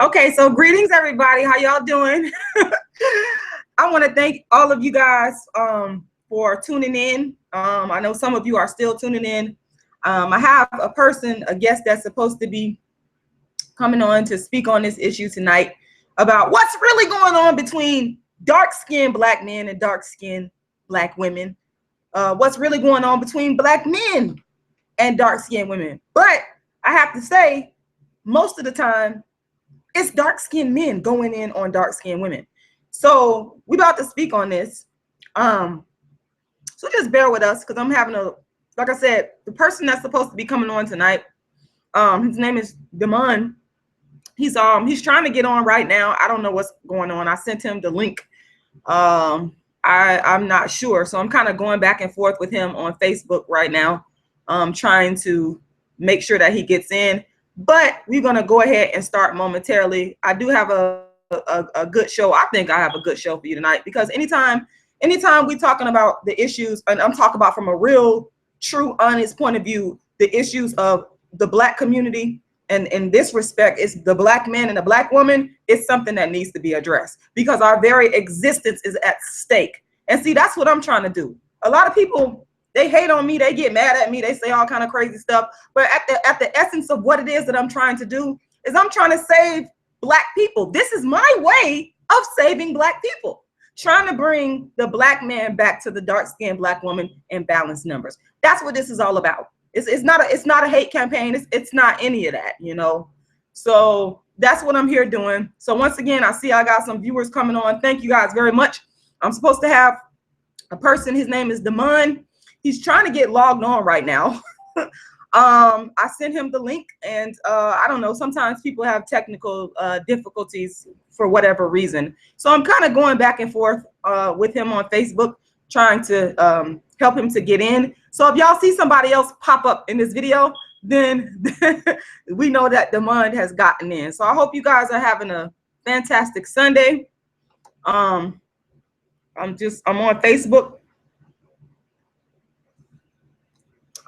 Okay, so greetings everybody. How y'all doing? I want to thank all of you guys for tuning in. I know some of you are still tuning in. I have a guest that's supposed to be coming on to speak on this issue tonight about what's really going on between dark-skinned black men and dark-skinned black women. What's really going on between black men and dark-skinned women. But I have to say, most of the time, it's dark-skinned men going in on dark-skinned women. So we're about to speak on this. So just bear with us, because I'm having like I said, the person that's supposed to be coming on tonight, his name is Damon. He's trying to get on right now. I don't know what's going on. I sent him the link. I'm not sure. So I'm kind of going back and forth with him on Facebook right now, trying to make sure that he gets in. But we're going to go ahead and start momentarily. I do have a good show. I think I have a good show for you tonight, because anytime we're talking about the issues, and I'm talking about from a real, true, honest point of view, the issues of the black community, and in this respect, it's the black man and the black woman, it's something that needs to be addressed, because our very existence is at stake. And see, that's what I'm trying to do. A lot of people, they hate on me, they get mad at me, they say all kind of crazy stuff. But at the essence of what it is that I'm trying to do is I'm trying to save black people. This is my way of saving black people, trying to bring the black man back to the dark-skinned black woman in balanced numbers. That's what this is all about. It's not a hate campaign. It's not any of that, you know. So that's what I'm here doing. So once again, I see I got some viewers coming on. Thank you guys very much. I'm supposed to have a person. His name is Damon. He's trying to get logged on right now. I sent him the link, and I don't know, sometimes people have technical difficulties for whatever reason. So I'm kind of going back and forth with him on Facebook, trying to help him to get in. So if y'all see somebody else pop up in this video, then we know that Damon has gotten in. So I hope you guys are having a fantastic Sunday. I'm on Facebook.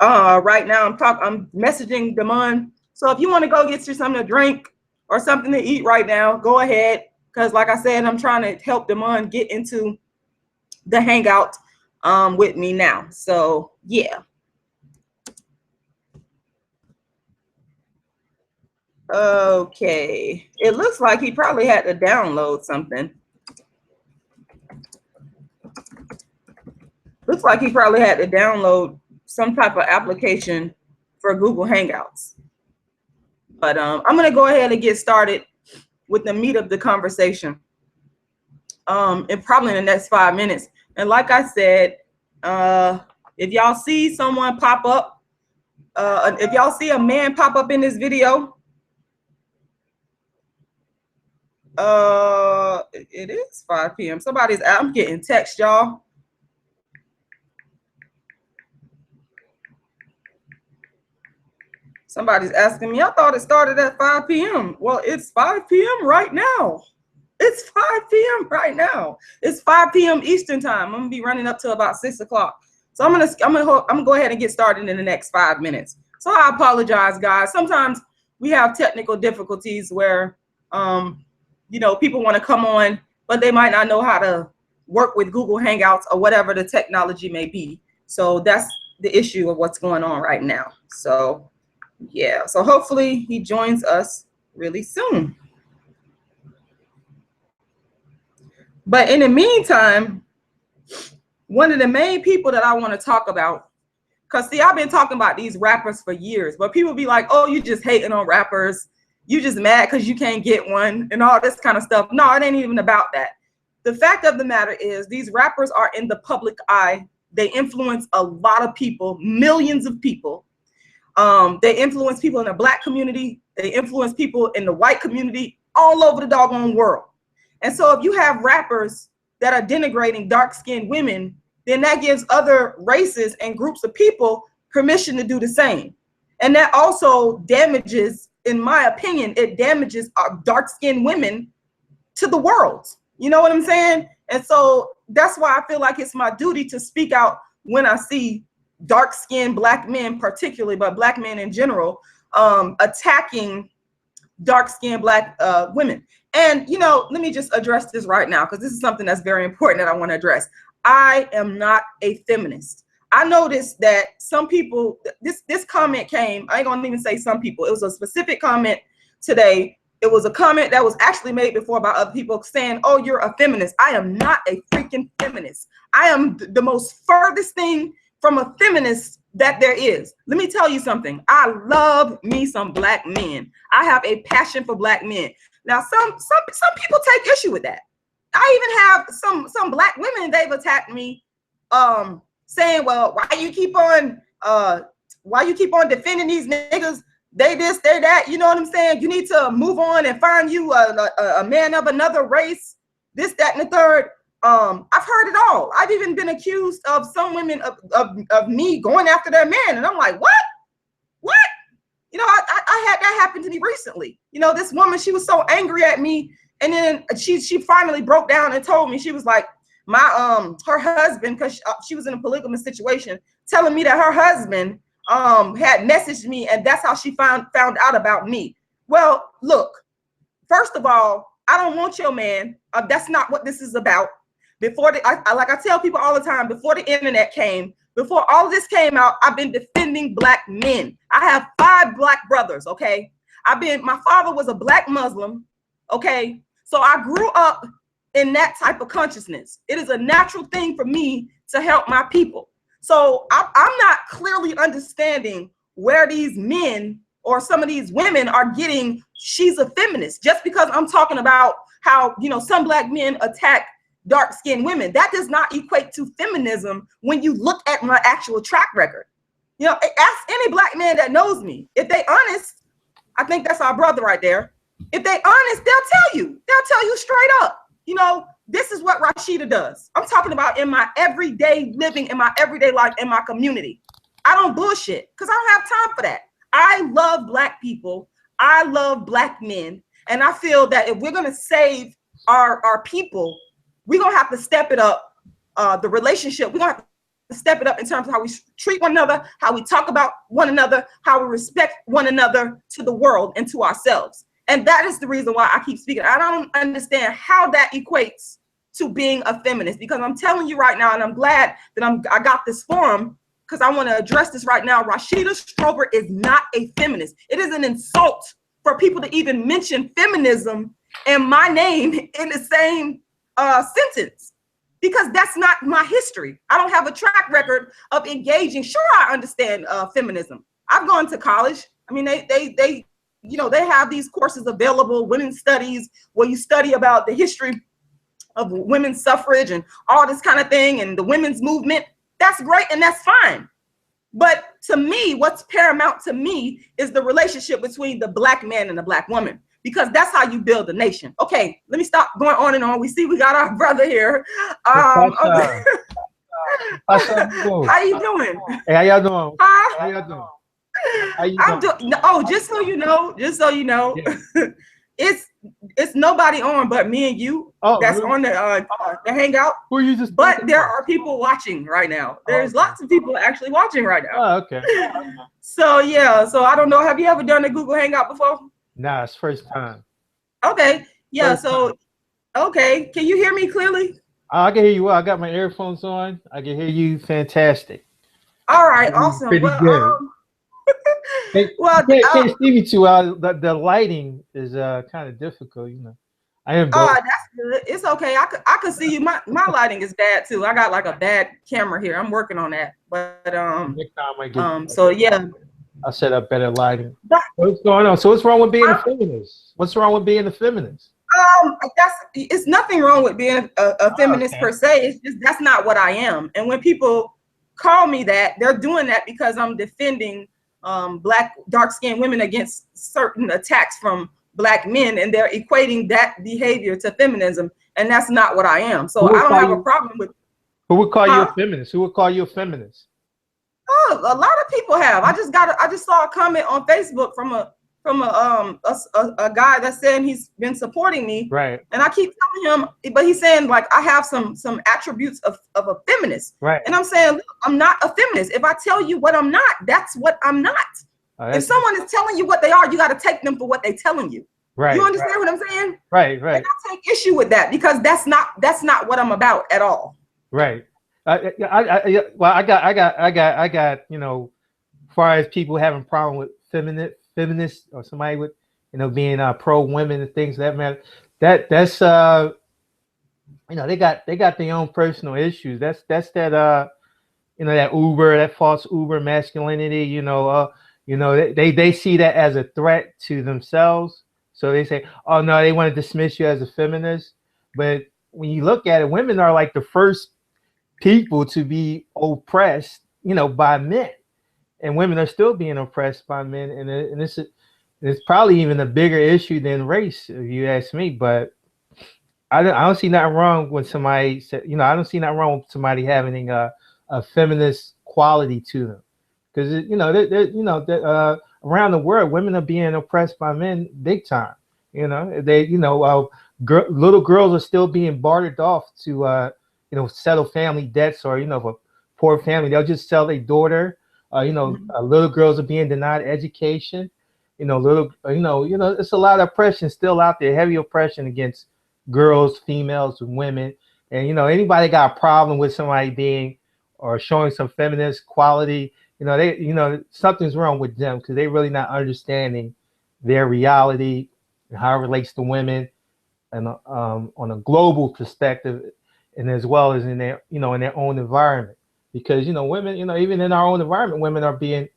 Right now I'm messaging Damon. So if you want to go get you something to drink or something to eat right now, go ahead. Because like I said, I'm trying to help Damon get into the hangout with me now. So yeah. Okay. It looks like he probably had to download something. Looks like he probably had to download some type of application for Google Hangouts. But I'm going to go ahead and get started with the meat of the conversation. And probably in the next 5 minutes. And like I said, if y'all see someone pop up, if y'all see a man pop up in this video, it is 5 p.m. I'm getting text, y'all. Somebody's asking me, I thought it started at 5 p.m. Well, it's 5 p.m. right now. It's 5 p.m. right now. It's 5 p.m. Eastern time. I'm gonna be running up to about 6 o'clock. So I'm gonna go ahead and get started in the next 5 minutes. So I apologize, guys. Sometimes we have technical difficulties where, you know, people want to come on, but they might not know how to work with Google Hangouts or whatever the technology may be. So that's the issue of what's going on right now. So yeah, so hopefully he joins us really soon. But in the meantime, one of the main people that I want to talk about, because see, I've been talking about these rappers for years, but people be like, oh, you just hating on rappers. You just mad because you can't get one and all this kind of stuff. No, it ain't even about that. The fact of the matter is these rappers are in the public eye. They influence a lot of people, millions of people. They influence people in the black community. They influence people in the white community all over the doggone world. And so if you have rappers that are denigrating dark-skinned women, then that gives other races and groups of people permission to do the same. And that also damages, in my opinion, it damages our dark-skinned women to the world. You know what I'm saying? And so that's why I feel like it's my duty to speak out when I see dark-skinned black men particularly, but black men in general, attacking dark-skinned Black women. And, you know, let me just address this right now, because this is something that's very important that I want to address. I am not a feminist. I noticed that some people, this comment came, I ain't gonna even say some people, it was a specific comment today. It was a comment that was actually made before by other people saying, oh, you're a feminist. I am not a freaking feminist. I am the most furthest thing from a feminist that there is. Let me tell you something. I love me some Black men. I have a passion for Black men. Now, some people take issue with that. I even have some Black women, they've attacked me, saying, well, why you keep on defending these niggas? They this, they that, you know what I'm saying? You need to move on and find you a man of another race, this, that, and the third. I've heard it all. I've even been accused of some women of me going after their man. And I'm like, what? What? You know, I had that happen to me recently. You know, this woman, she was so angry at me. And then she finally broke down and told me, she was like, her husband, because she was in a polygamous situation, telling me that her husband had messaged me, and that's how she found out about me. Well, look, first of all, I don't want your man. That's not what this is about. Before like I tell people all the time, before the internet came, before all this came out, I've been defending Black men. I have 5 Black brothers, okay? My father was a Black Muslim, okay? So I grew up in that type of consciousness. It is a natural thing for me to help my people. So I'm not clearly understanding where these men or some of these women are getting, she's a feminist, just because I'm talking about how, you know, some Black men attack dark-skinned women. That does not equate to feminism when you look at my actual track record. You know, ask any Black man that knows me. If they honest, I think that's our brother right there. If they honest, they'll tell you straight up. You know, this is what Rashida does. I'm talking about in my everyday living, in my everyday life, in my community. I don't bullshit, because I don't have time for that. I love Black people. I love Black men. And I feel that if we're going to save our people, we're going to have to step it up. The relationship, we're going to have to step it up in terms of how we treat one another, how we talk about one another, how we respect one another to the world and to ourselves. And that is the reason why I keep speaking. I don't understand how that equates to being a feminist, because I'm telling you right now, and I'm glad that I got this forum, because I want to address this right now. Rashida Strober is not a feminist. It is an insult for people to even mention feminism and my name in the same sentence, because that's not my history. I don't have a track record of engaging. Sure, I understand feminism. I've gone to college. I mean, they you know, they have these courses available, women's studies, where you study about the history of women's suffrage and all this kind of thing, and the women's movement. That's great, and that's fine. But to me, what's paramount to me is the relationship between the Black man and the Black woman, because that's how you build a nation. Okay, let me stop going on and on. We see we got our brother here. How you doing? Hey, how y'all doing? Huh? How y'all doing? Oh, just so you know, yeah. it's nobody on but me and you. That's really? On the hangout. Who are you just? But there are people watching right now. There's lots of people actually watching right now. Oh, okay. So yeah, so I don't know. Have you ever done a Google Hangout before? Nah, it's first time. Okay, yeah. First time. Okay, can you hear me clearly? I can hear you well. I got my earphones on. I can hear you fantastic. All right, awesome. Pretty good. Can't see me too well. The lighting is kind of difficult, you know. I am. Oh, that's good. It's okay. I could see you. My lighting is bad too. I got like a bad camera here. I'm working on that. But next time I get so yeah. I'll set up better lighting. What's going on? So what's wrong with being a feminist? What's wrong with being a feminist? It's nothing wrong with being a feminist per se. It's just that's not what I am. And when people call me that, they're doing that because I'm defending Black dark-skinned women against certain attacks from Black men, and they're equating that behavior to feminism, and that's not what I am. So I don't have a problem with. Who would call you a feminist? Who would call you a feminist? Oh, a lot of people have. I just saw a comment on Facebook from a guy that's saying he's been supporting me. Right. And I keep telling him, but he's saying like I have some attributes of a feminist. Right. And I'm saying, look, I'm not a feminist. If I tell you what I'm not, that's what I'm not. If someone is telling you what they are, you got to take them for what they're telling you. Right. You understand what I'm saying? Right. Right. And I take issue with that because that's not what I'm about at all. Right. Well, I got, you know, as far as people having problem with feminists or somebody with, you know, being pro women and things of that matter, that's you know, they got their own personal issues. That's that you know, that false Uber masculinity, you know, they see that as a threat to themselves. So they say, oh no, they want to dismiss you as a feminist. But when you look at it, women are like the first people to be oppressed, you know, by men, and women are still being oppressed by men, and it's probably even a bigger issue than race, if you ask me. But I don't see nothing wrong with somebody, you know, I don't see nothing wrong with somebody having a feminist quality to them, because you know, around the world, women are being oppressed by men big time. You know, little girls are still being bartered off to you know, settle family debts, or you know, if a poor family, they'll just sell their daughter. You know, little girls are being denied education. You know, it's a lot of oppression still out there, heavy oppression against girls, females, and women. And you know, anybody got a problem with somebody being or showing some feminist quality, you know, something's wrong with them, because they really not understanding their reality and how it relates to women, and on a global perspective, and as well as in their, you know, in their own environment. Because you know, women, you know, even in our own environment, women are being,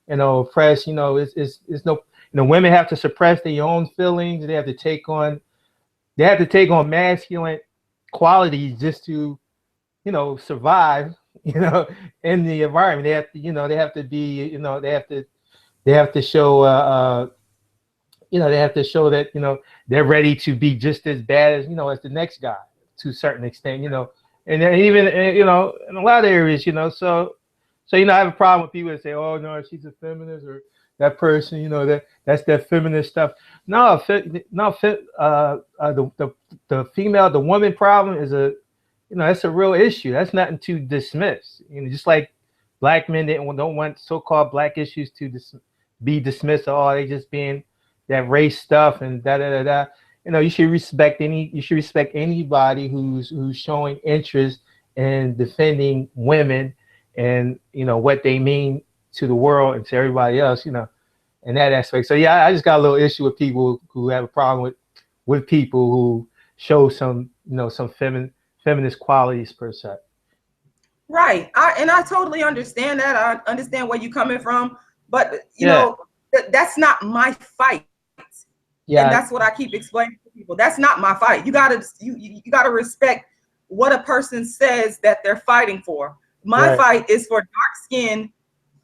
you know, oppressed. You know, it's no, you know, women have to suppress their own feelings. They have to take on masculine qualities just to, you know, survive, you know, in the environment. They have to, you know, they have to be, you know, they have to show, you know, they have to show that, you know, they're ready to be just as bad as, you know, as the next guy to a certain extent, you know. And then even, you know, in a lot of areas, you know, so you know, I have a problem with people that say, oh no, she's a feminist, or that person, you know, that's that feminist stuff. No, the female, the woman problem is a, you know, that's a real issue. That's nothing to dismiss. You know, just like black men don't want so-called black issues to be dismissed. Oh, they just being that race stuff and da da da da. You know, you should respect anybody who's showing interest in defending women and, you know, what they mean to the world and to everybody else, you know, in that aspect. So yeah, I just got a little issue with people who have a problem with people who show some, you know, some feminist qualities per se. Right. I totally understand that. I understand where you're coming from, but you know, that's not my fight. Yeah. And that's what I keep explaining to people. That's not my fight. You gotta respect what a person says that they're fighting for. My fight is for dark-skinned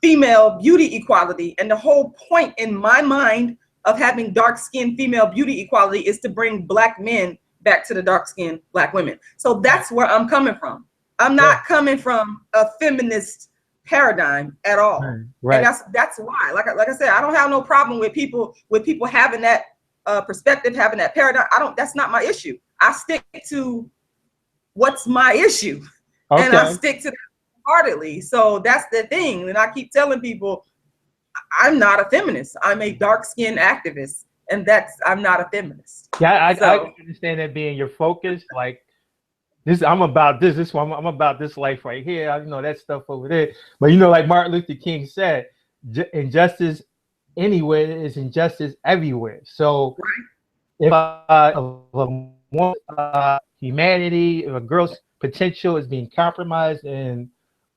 female beauty equality. And the whole point in my mind of having dark-skinned female beauty equality is to bring black men back to the dark-skinned black women. So that's where I'm coming from. I'm not coming from a feminist paradigm at all. Right. And that's why, like I said, I don't have no problem with people having that perspective, having that paradigm. That's not my issue. I stick to what's my issue. Okay. And I stick to that heartedly. So that's the thing. And I keep telling people, I'm not a feminist. I'm a dark-skinned activist. And I'm not a feminist. Yeah, I understand that being your focus. Like this, I'm about this one. I'm about this life right here. You know, that stuff over there. But you know, like Martin Luther King said, injustice anywhere is injustice everywhere. So if humanity, if a girl's potential is being compromised and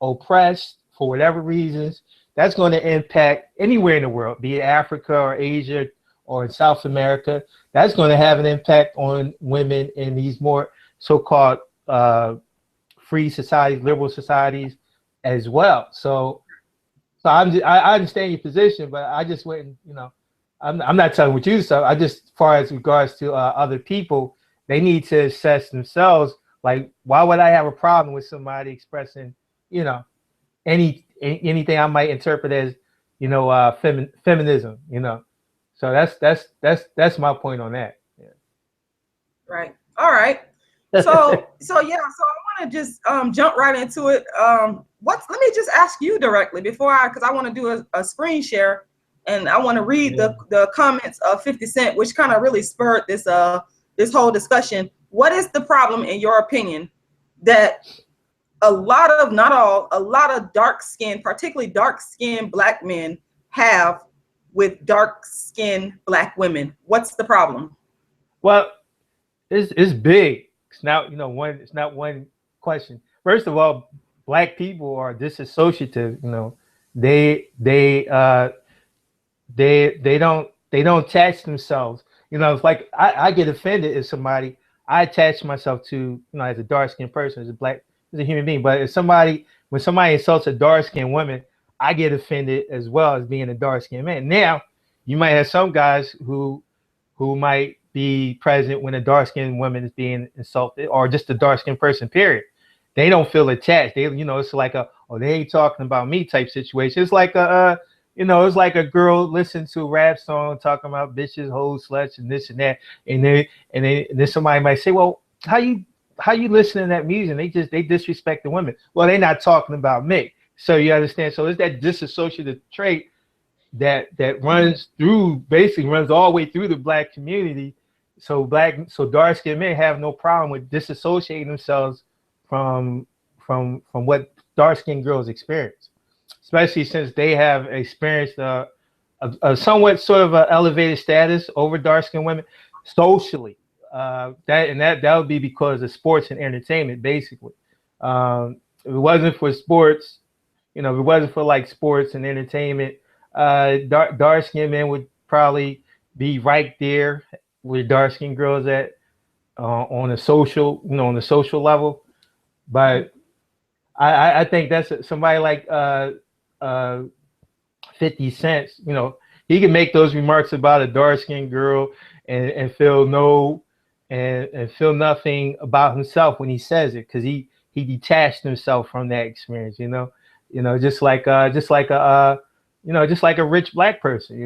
oppressed for whatever reasons, that's going to impact anywhere in the world, be it Africa or Asia or in South America. That's going to have an impact on women in these more so-called free societies, liberal societies as well. So I understand your position, but I just went, you know, I'm not telling what you. So I just, as far as regards to other people, they need to assess themselves. Like, why would I have a problem with somebody expressing, you know, anything I might interpret as, you know, feminism, you know? So that's my point on that. Yeah. Right. All right. So yeah. So I want to just jump right into it. Let me just ask you directly because I want to do a screen share. And I want to read the comments of 50 Cent, which kind of really spurred this this whole discussion. What is the problem, in your opinion, that a lot of, not all, a lot of dark skinned, particularly dark skinned black men have with dark skinned black women? What's the problem? Well, it's big. It's not, it's not one question. First of all, black people are disassociative. They don't attach themselves. It's like I get offended if somebody, I attach myself to, as a dark skinned person, as a human being. But when somebody insults a dark skinned woman, I get offended as well as being a dark skinned man. Now, you might have some guys who might be present when a dark skinned woman is being insulted, or just a dark skinned person, period. They don't feel attached. It's like they ain't talking about me type situation. It's like it's like a girl listens to a rap song talking about bitches, hoes, sluts, and this and that, and then somebody might say, well, how you listening to that music? They disrespect the women. Well, they're not talking about me. So you understand? So it's that disassociative trait that basically runs all the way through the black community. So dark skinned men have no problem with disassociating themselves from what dark skinned girls experience, especially since they have experienced a somewhat sort of an elevated status over dark skinned women socially. That would be because of sports and entertainment, basically. If it wasn't for sports, if it wasn't for like sports and entertainment, dark skinned men would probably be right there where dark skinned girls at on a social, on the social level. But I think that's somebody like 50 Cent. He can make those remarks about a dark skinned girl and feel feel nothing about himself when he says it, because he detached himself from that experience. Just like a rich black person.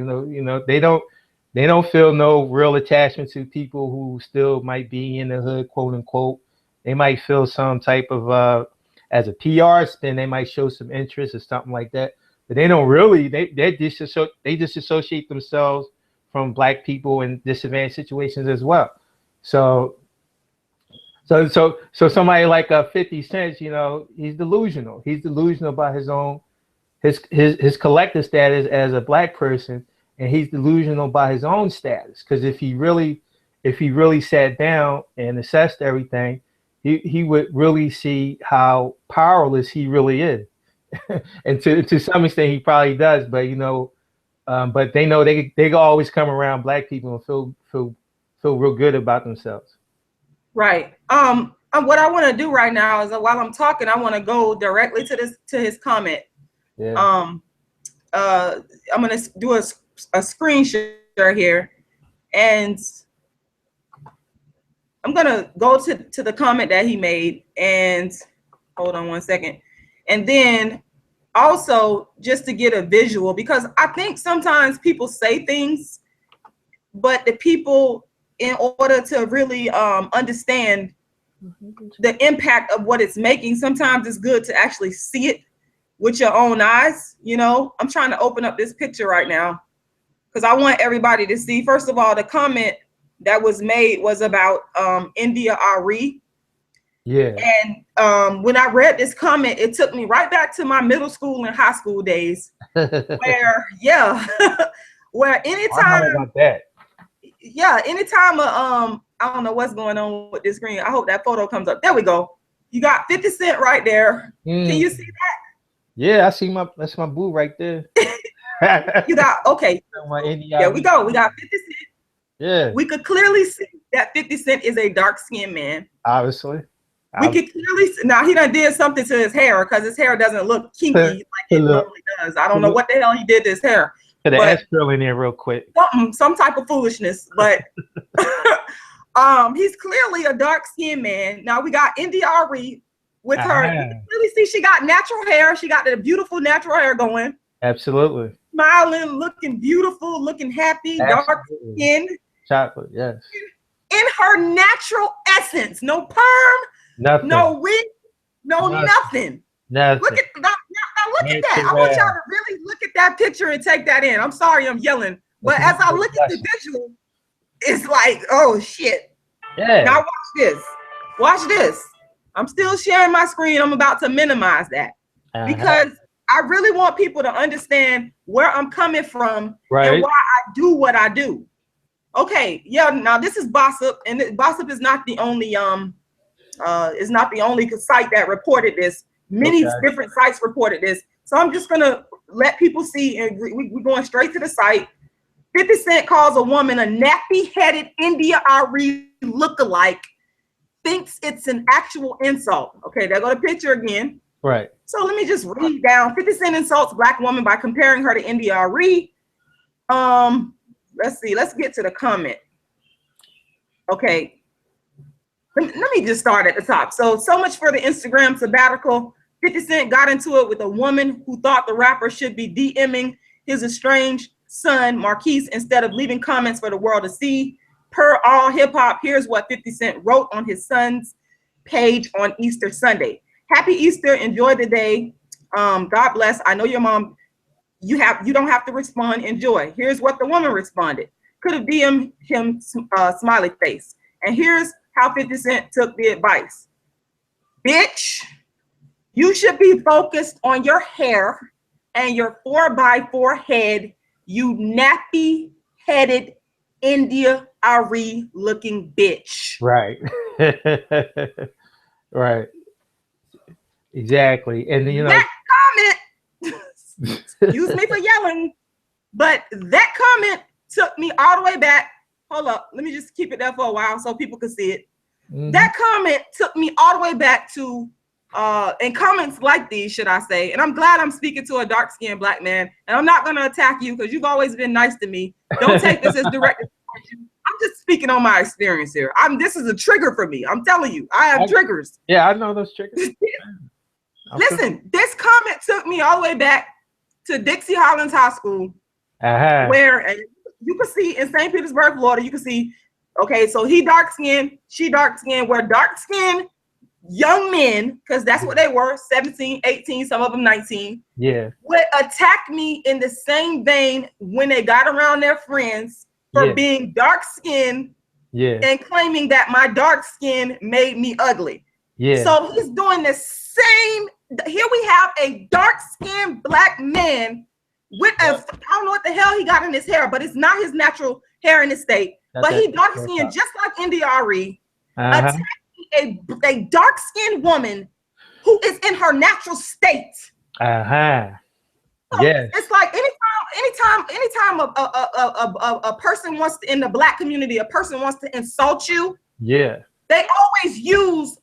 They don't feel no real attachment to people who still might be in the hood, quote unquote. They might feel some type of as a PR spin, they might show some interest or something like that, but they don't really. They disassociate themselves from black people in disadvantaged situations as well. So somebody like 50 Cent, he's delusional. He's delusional about his own his collective status as a black person, and he's delusional by his own status. Because if he really sat down and assessed everything, he would really see how powerless he really is. And to some extent he probably does, but but they know they can always come around black people and feel real good about themselves. Right. What I want to do right now is, while I'm talking, I want to go directly to his comment. Yeah. I'm gonna do a screen share here, and I'm gonna go to the comment that he made, and hold on one second, and then also just to get a visual, because I think sometimes people say things, but the people, in order to really understand the impact of what it's making, sometimes it's good to actually see it with your own eyes. I'm trying to open up this picture right now because I want everybody to see. First of all, the comment that was made was about India Ari. Yeah. And when I read this comment, it took me right back to my middle school and high school days, where where anytime. I know about that. Yeah, anytime I don't know what's going on with this screen. I hope that photo comes up. There we go. You got 50 Cent right there. Can you see that? Yeah, I see that's my boo right there. You got, okay. There we go. We got 50 Cent. Yeah. We could clearly see that 50 Cent is a dark skinned man. Obviously. We could clearly see. Now he done did something to his hair, because his hair doesn't look kinky like it normally does. I don't know what the hell he did to his hair. Put the ass curl in there real quick. Some type of foolishness, but he's clearly a dark skinned man. Now we got India Ari with her. You can clearly see she got natural hair. She got the beautiful natural hair going. Absolutely. Smiling, looking beautiful, looking happy, dark skin. Chocolate, yes. In her natural essence. No perm, nothing. No wig, nothing. Nothing. Look at now look at that. I want y'all to really look at that picture and take that in. I'm sorry I'm yelling, but as I look at the visual, it's like, oh shit. Yeah. Now watch this. Watch this. I'm still sharing my screen. I'm about to minimize that because I really want people to understand where I'm coming from and why I do what I do. Okay, yeah. Now this is Gossip, and Gossip is not the only site that reported this. Many different sites reported this. So I'm just gonna let people see, and we're going straight to the site. 50 Cent calls a woman a nappy-headed India Ari lookalike, thinks it's an actual insult. Okay, there go the picture again. Right. So let me just read down. 50 Cent insults Black woman by comparing her to India Ari. Let's see. Let's get to the comment. Okay. Let me just start at the top. So much for the Instagram sabbatical. 50 Cent got into it with a woman who thought the rapper should be DMing his estranged son, Marquise, instead of leaving comments for the world to see. Per All Hip Hop, here's what 50 Cent wrote on his son's page on Easter Sunday. Happy Easter, enjoy the day. God bless. I know your mom, you don't have to respond, enjoy. Here's what the woman responded. Could have DM'd him smiley face. And here's how 50 Cent took the advice. Bitch, you should be focused on your hair and your 4x4 head, you nappy-headed India Ari looking bitch. Right. Right. Exactly. And you know that comment, excuse me for yelling, but that comment took me all the way back. Hold up, let me just keep it there for a while so people can see it. That comment took me all the way back to and comments like these, should I say, and I'm glad I'm speaking to a dark-skinned Black man, and I'm not going to attack you because you've always been nice to me. Don't take this as directed towards you. I'm just speaking on my experience here. This is a trigger for me. I'm telling you, I have triggers. Yeah, I know those triggers. Listen, this comment took me all the way back to Dixie Hollins High School, where, and you can see in St. Petersburg, Florida, you can see, okay, so he dark-skinned, she dark-skinned, where dark-skinned young men, because that's what they were, 17, 18, some of them 19, would attack me in the same vein when they got around their friends for being dark-skinned and claiming that my dark skin made me ugly. So he's doing the same. Here we have a dark-skinned Black man with I don't know what the hell he got in his hair, but it's not his natural hair in his state. But he dark-skinned just like India Ari, attacking a dark-skinned woman who is in her natural state. So it's like anytime a person wants to, in the Black community, a person wants to insult you, they always use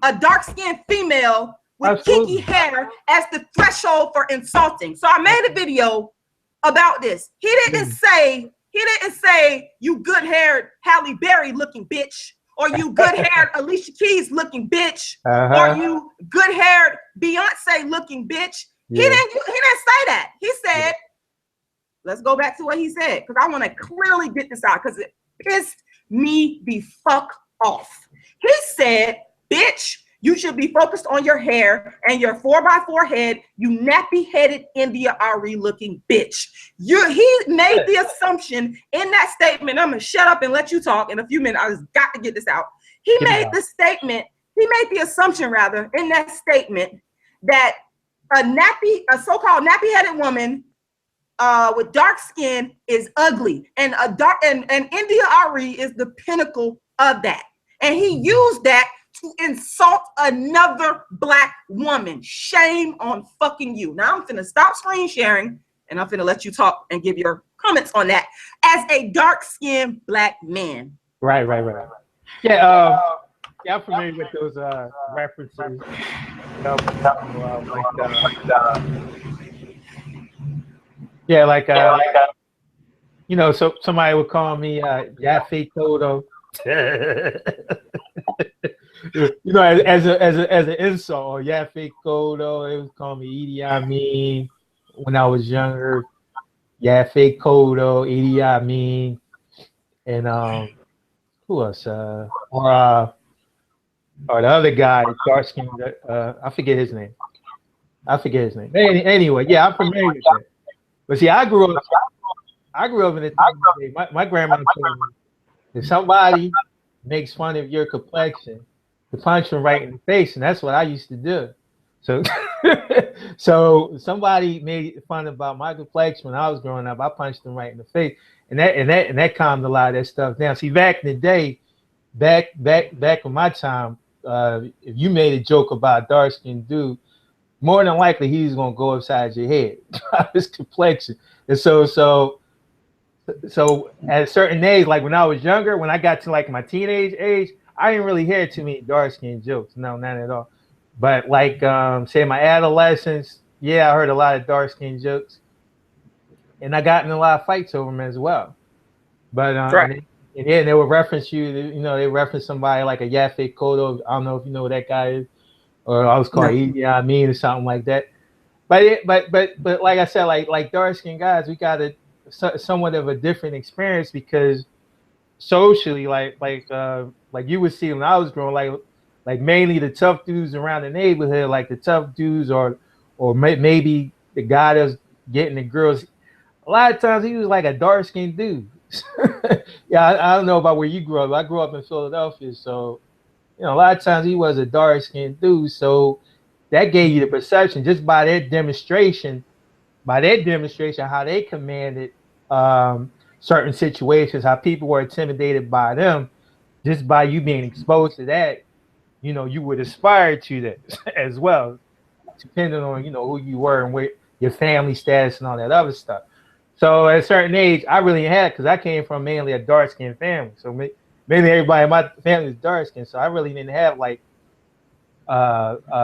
a dark-skinned female with kinky hair as the threshold for insulting. So I made a video about this. He didn't say you good-haired Halle Berry looking bitch, or you good-haired Alicia Keys looking bitch, or you good-haired Beyonce looking bitch. He didn't say that. He said, let's go back to what he said, because I want to clearly get this out because it pissed me the fuck off. He said, bitch, you should be focused on your hair and your 4x4 head, you nappy-headed India Ari looking bitch. He made the assumption in that statement. I'm going to shut up and let you talk in a few minutes. I just got to get this out. He made the assumption rather in that statement that a so-called nappy-headed woman with dark skin is ugly, and India Ari is the pinnacle of that. And he used that to insult another Black woman. Shame on fucking you. Now I'm finna stop screen sharing and I'm finna let you talk and give your comments on that as a dark-skinned Black man. Right. Yeah, I'm familiar with those references. So somebody would call me Yafe Toto. As an insult, or Yafe Kodo. They would call me Idi Amin when I was younger. Yafe Kodo, Idi Amin, and who else? Or the other guy, dark skin. I forget his name. Anyway, I'm familiar with that. But see, I grew up in the thing. My grandma told me if somebody makes fun of your complexion, to punch them right in the face, and that's what I used to do. So, so somebody made fun about my complexion when I was growing up. I punched them right in the face, and that calmed a lot of that stuff down. See, back in the day, back in my time, if you made a joke about a dark skinned dude, more than likely he's gonna go upside your head by his complexion. And so at a certain age, like when I was younger, when I got to like my teenage age, I didn't really hear too many dark skinned jokes. No, not at all. But like say my adolescence, yeah, I heard a lot of dark skinned jokes. And I got in a lot of fights over them as well. But and then they would reference they reference somebody like a Yafe Kodo. I don't know if you know who that guy is, or I was called Idi Amin or something like that. But like I said, like dark skinned guys, we got somewhat of a different experience because socially, like you would see when I was growing, like mainly the tough dudes around the neighborhood, like the tough dudes, or maybe the guy that's getting the girls. A lot of times he was like a dark skinned dude. Yeah, I don't know about where you grew up. I grew up in Philadelphia, so a lot of times he was a dark skinned dude. So that gave you the perception just by that demonstration, how they commanded certain situations, how people were intimidated by them, just by you being exposed to that, you would aspire to that as well, depending on who you were and where your family status and all that other stuff. So at a certain age, I really had, because I came from mainly a dark skinned family. So maybe everybody in my family is dark skinned, so I really didn't have like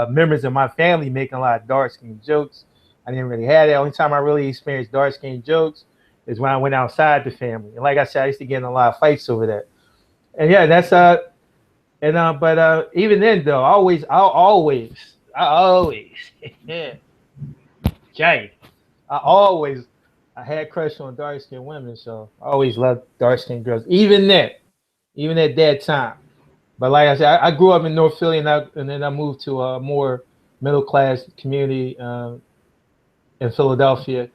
members of my family making a lot of dark skinned jokes. I didn't really have that. The only time I really experienced dark skinned jokes is when I went outside the family. And like I said, I used to get in a lot of fights over that. And yeah, that's but even then though, I always Jay, I had crush on dark skinned women, so I always loved dark skinned girls. Even at that time. But like I said, I grew up in North Philly, and then I moved to a more middle class community in Philadelphia.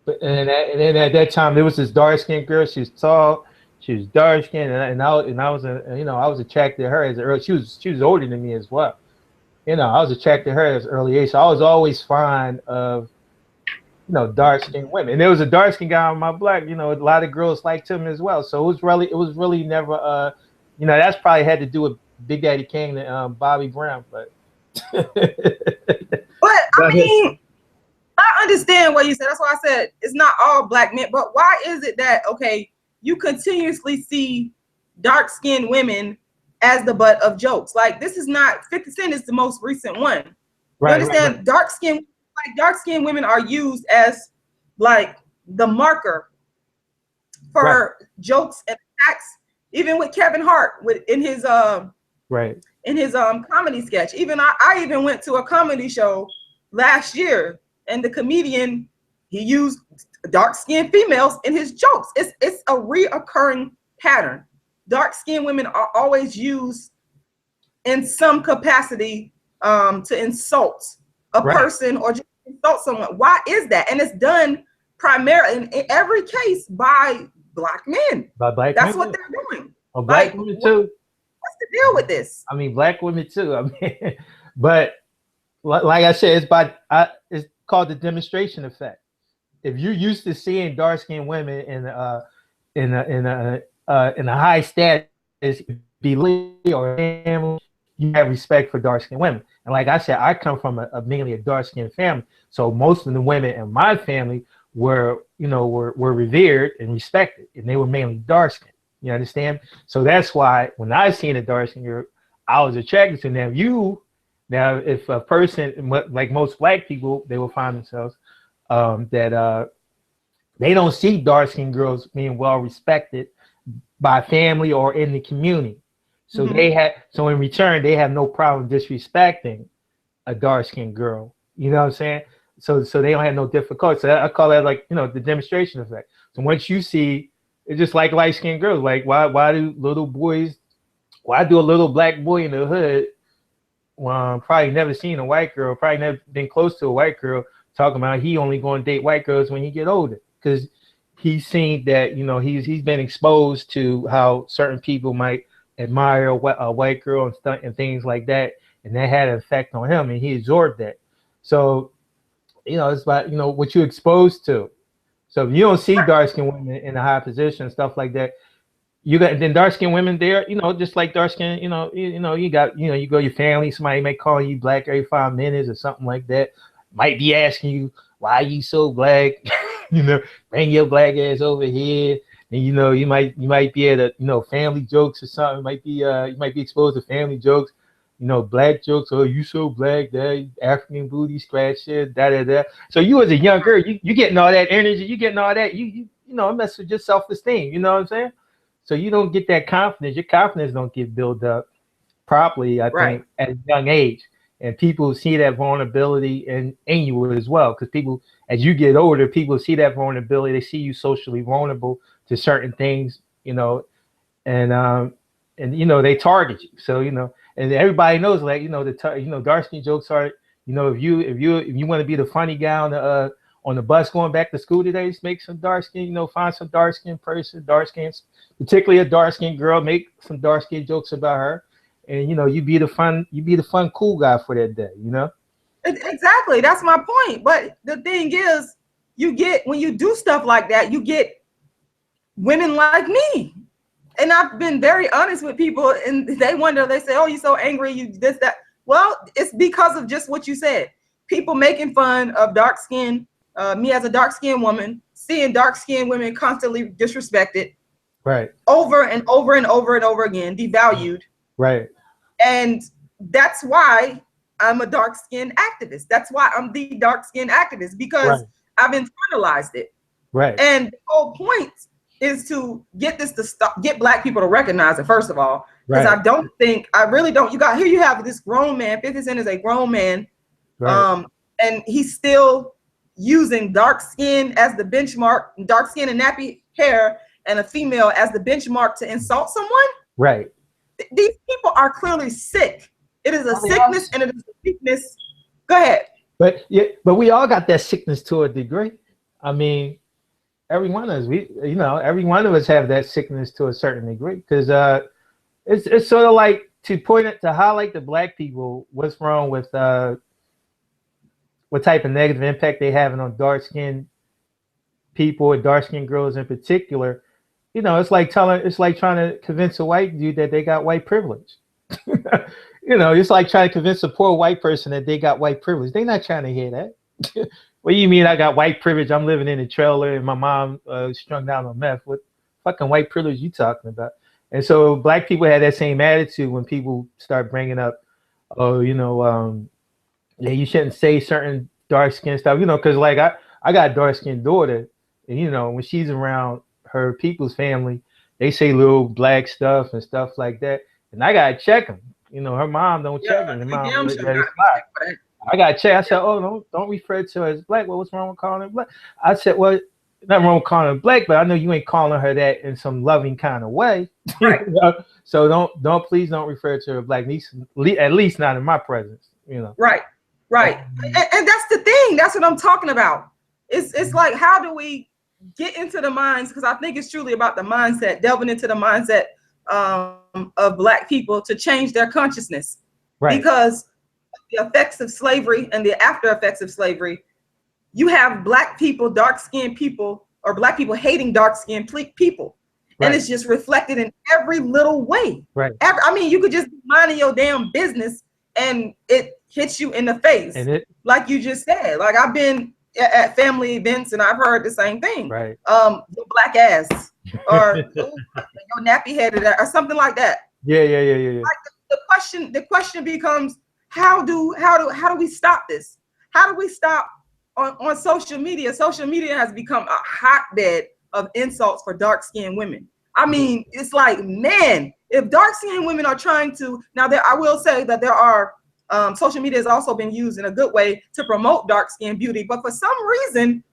And then at that time, there was this dark skinned girl. She was tall, she was dark skinned, and I was attracted to her as early. She was older than me as well. I was attracted to her at an early age. So I was always fond of dark skinned women. And there was a dark skinned guy on my block. A lot of girls liked him as well. So it was really never that's probably had to do with Big Daddy Kane and Bobby Brown, but. But I mean, I understand what you said. That's why I said it's not all black men. But why is it that you continuously see dark-skinned women as the butt of jokes? Like, this is not 50 Cent is the most recent one. Right, you understand? Right. Dark-skinned women are used as like the marker for jokes and attacks. Even with Kevin Hart, in his comedy sketch. Even I even went to a comedy show last year, and the comedian, he used dark-skinned females in his jokes. It's a reoccurring pattern. Dark-skinned women are always used in some capacity to insult a person or just insult someone. Why is that? And it's done primarily in every case by black men. That's what they're doing. Well, black women too. What's the deal with this? I mean, black women too. I mean, but like I said, it's called the demonstration effect. If you're used to seeing dark-skinned women in a high status, be or family, you have respect for dark-skinned women. And like I said, I come from mainly a dark-skinned family, so most of the women in my family were revered and respected, and they were mainly dark-skinned. You understand? So that's why when I seen a dark-skinned girl, I was attracted to them. Now, if a person, like most black people, they will find themselves that they don't see dark-skinned girls being well respected by family or in the community. So so in return, they have no problem disrespecting a dark-skinned girl. You know what I'm saying? So they don't have no difficulty. So I call that the demonstration effect. So once you see, it's just like light-skinned girls. Like why do a little black boy in the hood, probably never seen a white girl, probably never been close to a white girl, talking about he only going to date white girls when he get older, because he's seen that, you know, he's been exposed to how certain people might admire a white girl and things like that, and that had an effect on him, and he absorbed that. So, you know, it's about, you know, what you're exposed to. So if you don't see dark skinned women in a high position and stuff like that, you got then dark skinned women there, you know, just like dark skinned, you got, you know, you go to your family, somebody may call you black every 5 minutes or something like that. Might be asking you, why are you so black? You know, bring your black ass over here. And you know, you might be at a, you know, family jokes or something. You might be exposed to family jokes, you know, black jokes. Oh, you so black, that African booty scratch shit, da da da. So you as a young girl, you getting all that energy, you getting all that, you know, it messes with your self-esteem, you know what I'm saying? So you don't get that confidence, your confidence don't get built up properly, I think, at a young age. And people see that vulnerability in you as well, because people, as you get older, people see that vulnerability. They see you socially vulnerable to certain things, you know, and you know, they target you. So, you know, and everybody knows, like, you know, dark skin jokes are, you know, if you want to be the funny guy on the bus going back to school today, just make some dark skin, you know, find some dark skin person, dark skin, particularly a dark skin girl, make some dark skin jokes about her. And you know, you be the fun, cool guy for that day, you know? Exactly. That's my point. But the thing is, when you do stuff like that, you get women like me. And I've been very honest with people, and they wonder, they say, oh, you're so angry, you this, that. Well, it's because of just what you said. People making fun of dark skin, me as a dark skinned woman, seeing dark skinned women constantly disrespected. Right. Over and over and over and over again, devalued. Right. And that's why I'm a dark-skinned activist. That's why I'm the dark-skinned activist, because I've internalized it. Right. And the whole point is to get this to stop, get Black people to recognize it, first of all. Because I really don't. Here you have this grown man, 50 Cent is a grown man. Right. And he's still using dark skin as the benchmark, dark skin and nappy hair, and a female as the benchmark to insult someone. Right. These people are clearly sick. It is a sickness and it is a weakness. Go ahead. But we all got that sickness to a degree. I mean, every one of us, every one of us have that sickness to a certain degree, because it's sort of like to highlight the Black people, what's wrong with what type of negative impact they having on dark skinned people, or dark skinned girls in particular. You know, it's like trying to convince a white dude that they got white privilege. You know, it's like trying to convince a poor white person that they got white privilege. They're not trying to hear that. What do you mean I got white privilege? I'm living in a trailer and my mom strung down on meth. What fucking white privilege you talking about? And so Black people had that same attitude when people start bringing up, oh, you know, yeah, you shouldn't say certain dark skin stuff, you know, because like I got a dark skinned daughter, and you know, when she's around her people's family, they say little Black stuff and stuff like that, and I gotta check them. You know, her mom don't check them. Her mom, I gotta check. I said, oh, don't refer to her as Black. Well, what's wrong with calling her Black? I said, well, nothing wrong with calling her Black, but I know you ain't calling her that in some loving kind of way. Right. You know? So please don't refer to her Black, at least not in my presence. You know. Right. And that's the thing. That's what I'm talking about. It's like, how do we get into the minds, because I think it's truly about the mindset, delving into the mindset of Black people to change their consciousness. Right. Because the effects of slavery and the after effects of slavery, you have Black people, dark-skinned people, or Black people hating dark-skinned people. Right. And it's just reflected in every little way. Right. I mean, you could just be minding your damn business and it hits you in the face. Like you just said. Like, I've been at family events and I've heard the same thing. Right. Your Black ass, or your nappy headed, or something like that. Yeah. Like the question becomes, how do we stop this? How do we stop on social media? Social media has become a hotbed of insults for dark-skinned women. I mean, it's like, man, if dark-skinned women are trying to, now I will say that there are, social media has also been used in a good way to promote dark-skinned beauty, but for some reason,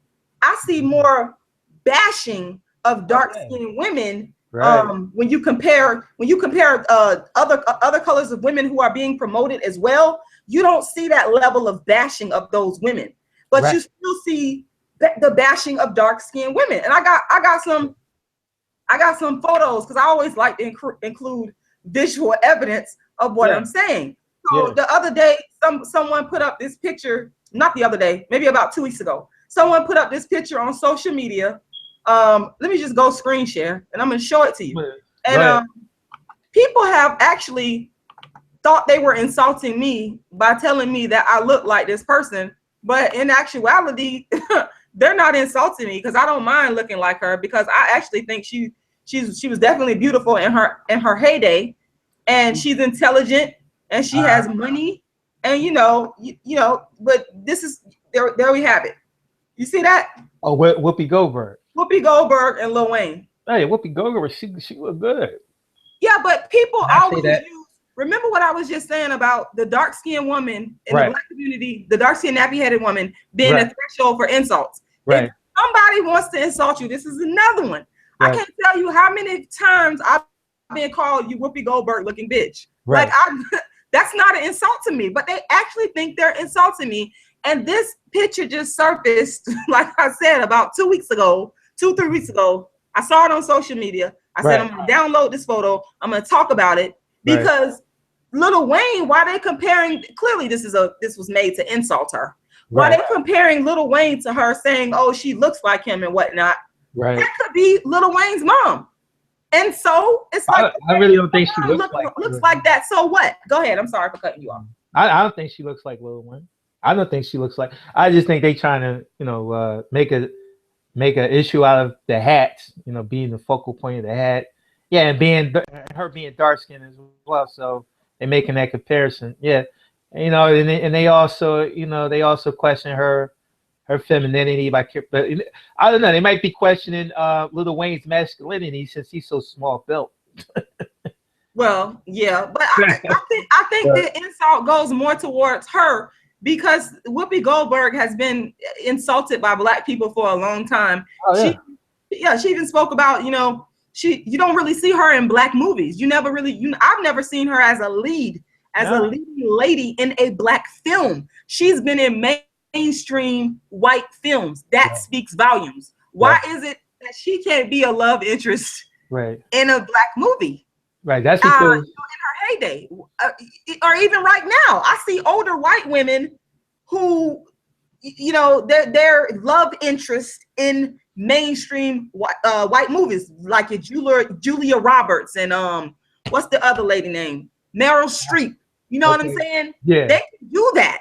I see more bashing of dark-skinned women. Right. When you compare other colors of women who are being promoted as well, you don't see that level of bashing of those women. but Right. you still see the bashing of dark-skinned women. And I got some photos, because I always like to include visual evidence of what I'm saying. So the other day, someone put up this picture, not the other day, maybe about 2 weeks ago. Someone put up this picture on social media. Let me just go screen share, and I'm going to show it to you. And people have actually thought they were insulting me by telling me that I look like this person, but in actuality, they're not insulting me, because I don't mind looking like her, because I actually think she was definitely beautiful in her heyday, and she's intelligent, and she has money, and you know. But this is there we have it. You see that? Oh, Whoopi Goldberg. Whoopi Goldberg and Lil Wayne. Hey, Whoopi Goldberg, she looked good. Yeah, but people always use. Remember what I was just saying about the dark-skinned woman in the Black community, the dark-skinned nappy-headed woman being a threshold for insults. Right. If somebody wants to insult you, this is another one. I can't tell you how many times I've been called you Whoopi Goldberg looking bitch. Like that's not an insult to me, but they actually think they're insulting me. And this picture just surfaced, like I said, about 2 weeks ago, 2-3 weeks ago. I saw it on social media. I said, I'm going to download this photo. I'm going to talk about it, because Lil Wayne, why they comparing? Clearly, this was made to insult her. Why they comparing Lil Wayne to her, saying, "Oh, she looks like him" and whatnot? That could be Lil Wayne's mom. And so it's like I really don't think she looks like that. So what? Go ahead. I'm sorry for cutting you off. I don't think she looks like Lil Wayne. I don't think she looks like. I just think they trying to make an issue out of the hat. Being the focal point of the hat. Yeah, and her being dark skinned as well. So they're making that comparison. Yeah, and they also question her femininity but I don't know. They might be questioning Lil Wayne's masculinity since he's so small built. Well, yeah, but I think the insult goes more towards her, because Whoopi Goldberg has been insulted by Black people for a long time. She even spoke about, you don't really see her in Black movies. I've never seen her as a leading lady in a Black film. She's been in mainstream white films. That speaks volumes. Why is it that she can't be a love interest in a Black movie? Right, that's because in her heyday, or even right now, I see older white women who, their love interest in mainstream white movies, like Julia Roberts and what's the other lady name? Meryl Streep. You know what I'm saying? Yeah, they can do that.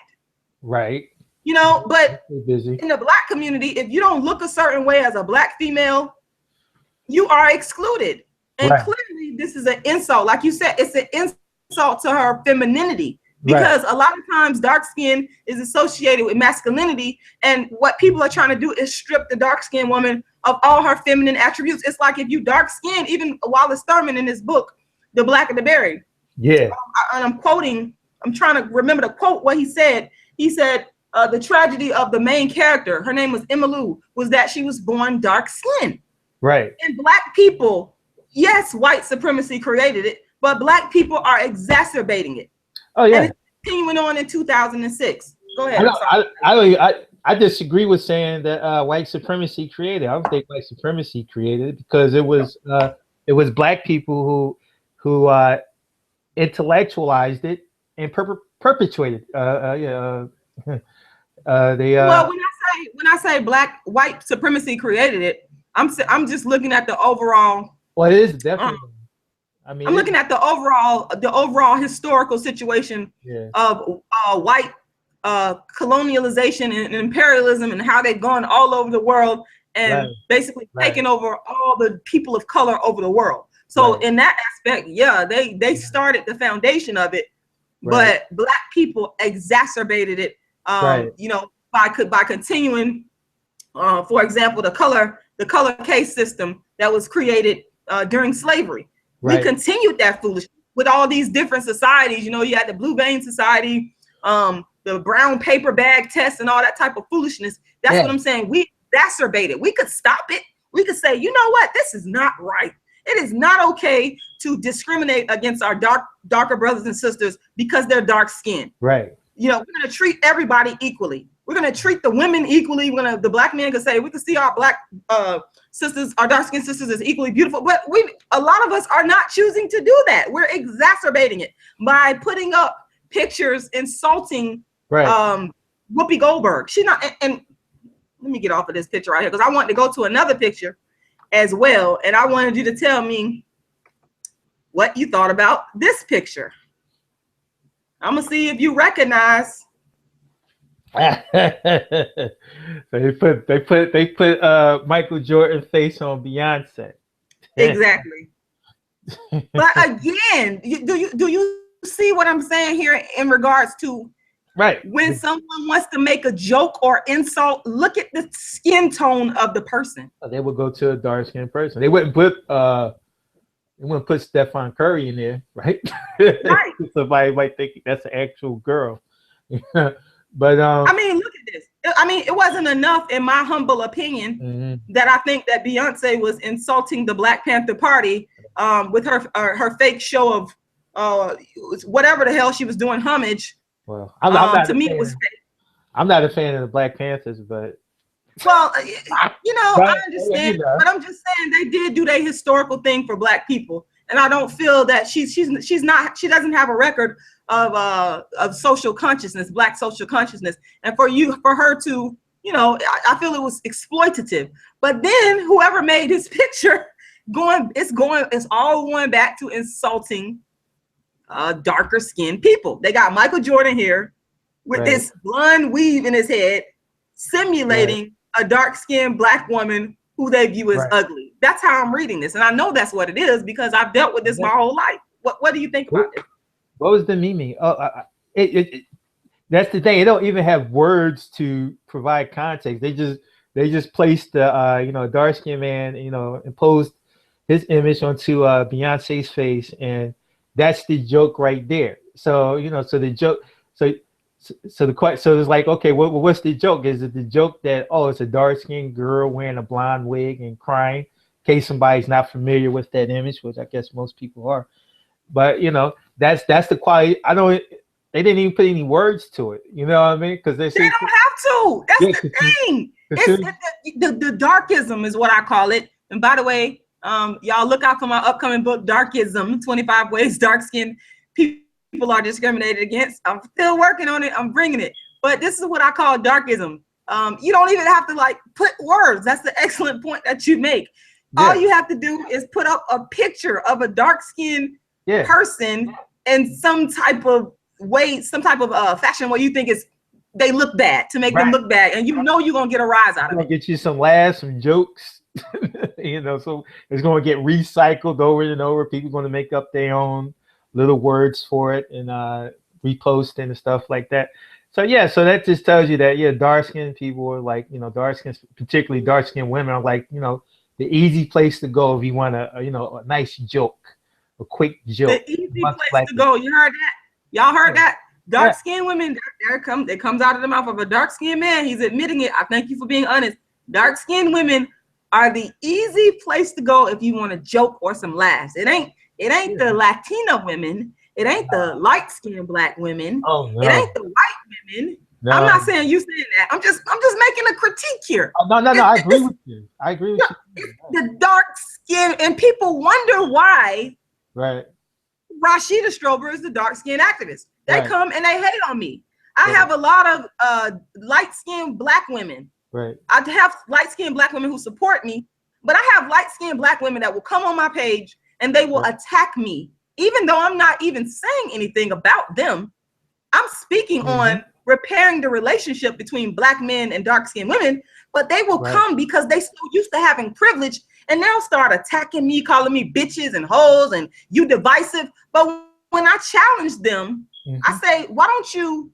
Right. But in the Black community, if you don't look a certain way as a Black female, you are excluded. And clearly, this is an insult. Like you said, it's an insult to her femininity, because a lot of times dark skin is associated with masculinity. And what people are trying to do is strip the dark skinned woman of all her feminine attributes. It's like if you dark skinned, even Wallace Thurman in his book, The Black and the Berry. Yeah. And I'm trying to remember to quote what he said. He said, the tragedy of the main character, her name was Emmylou, was that she was born dark skinned. Right. And Black people, yes, white supremacy created it, but Black people are exacerbating it. Oh yeah, and it's continuing on in 2006. Go ahead. I disagree with saying that white supremacy created. I don't think white supremacy created it, because it was Black people who intellectualized it and perpetuated. Well, when I say white supremacy created it, I'm just looking at the overall. Well, it is definitely. I'm looking at the overall historical situation of white colonialization and imperialism, and how they've gone all over the world and basically taken over all the people of color over the world. So in that aspect, they started the foundation of it, but Black people exacerbated it. By continuing, for example, the color case system that was created during slavery. We continued that foolishness with all these different societies. You had the Blue Vein Society, the brown paper bag test, and all that type of foolishness. That's what I'm saying. We exacerbated. We could stop it. We could say, you know what? This is not right. It is not okay to discriminate against our darker brothers and sisters because they're dark skinned. Right. We're going to treat everybody equally. we're gonna treat the women equally. The black men could say we can see our black sisters, our dark skinned sisters as equally beautiful, but a lot of us are not choosing to do that. We're exacerbating it by putting up pictures insulting Whoopi Goldberg. She's not, and let me get off of this picture right here because I want to go to another picture as well, and I wanted you to tell me what you thought about this picture. I'm gonna see if you recognize. So they put Michael Jordan face on Beyonce. Exactly. But again, do you see what I'm saying here in regards to when someone wants to make a joke or insult? Look at the skin tone of the person. They would go to a dark skinned person. They wouldn't put Stephen Curry in there, right? Right. Somebody might think that's an actual girl. But I mean, look at this. I mean, it wasn't enough, in my humble opinion, that I think that Beyonce was insulting the Black Panther Party with her fake show of whatever the hell she was doing homage. Well, I'm not to me, it was fake. I'm not a fan of the Black Panthers, but well, I understand, but I'm just saying they did do their historical thing for Black people, and I don't feel that she doesn't have a record of social consciousness, Black social consciousness, and for her to, I feel it was exploitative. But then whoever made this picture it's all going back to insulting darker skinned people. They got Michael Jordan here with this blonde weave in his head, simulating a dark-skinned Black woman who they view as ugly. That's how I'm reading this, and I know that's what it is because I've dealt with this my whole life. What do you think about it? What was the meaning? That's the thing. They don't even have words to provide context. They just placed the dark-skinned man, imposed his image onto Beyonce's face, and that's the joke right there. So so the joke. So it's like, okay, what's the joke? Is it the joke that it's a dark-skinned girl wearing a blonde wig and crying? In case somebody's not familiar with that image, which I guess most people are. But that's the quality. They didn't even put any words to it. You know what I mean? Because they don't have to. That's the thing. The darkism is what I call it. And by the way, y'all look out for my upcoming book, Darkism: 25 Ways Dark-Skinned People Are Discriminated Against. I'm still working on it. I'm bringing it. But this is what I call darkism. You don't even have to put words. That's the excellent point that you make. Yeah. All you have to do is put up a picture of a dark-skinned person in some type of way, some type of fashion where you think they look bad, to make them look bad, and you're gonna get a rise out of it. Get you some laughs, some jokes. So it's gonna get recycled over and over. People gonna make up their own little words for it and repost and stuff like that. So that just tells you that dark-skinned people are dark-skinned, particularly dark-skinned women are the easy place to go if you want a nice joke, a quick joke. The easy place to go. You heard that? Y'all heard that? Dark-skinned women, it comes out of the mouth of a dark-skinned man. He's admitting it. I thank you for being honest. Dark-skinned women are the easy place to go if you want a joke or some laughs. It ain't the Latina women. It ain't the light-skinned Black women. Oh, no. It ain't the white women. No. I'm not saying you saying that. I'm just making a critique here. No. I agree with you. It's the dark skin, and people wonder why. Right. Rashida Strober is the dark-skinned activist. They come and they hate on me. I have a lot of light-skinned Black women. Right. I have light-skinned Black women who support me, but I have light-skinned Black women that will come on my page and they will attack me, even though I'm not even saying anything about them. I'm speaking on repairing the relationship between Black men and dark-skinned women, but they will come because they so used to having privilege, and they'll start attacking me, calling me bitches and hoes and you divisive. But when I challenge them, I say, why don't you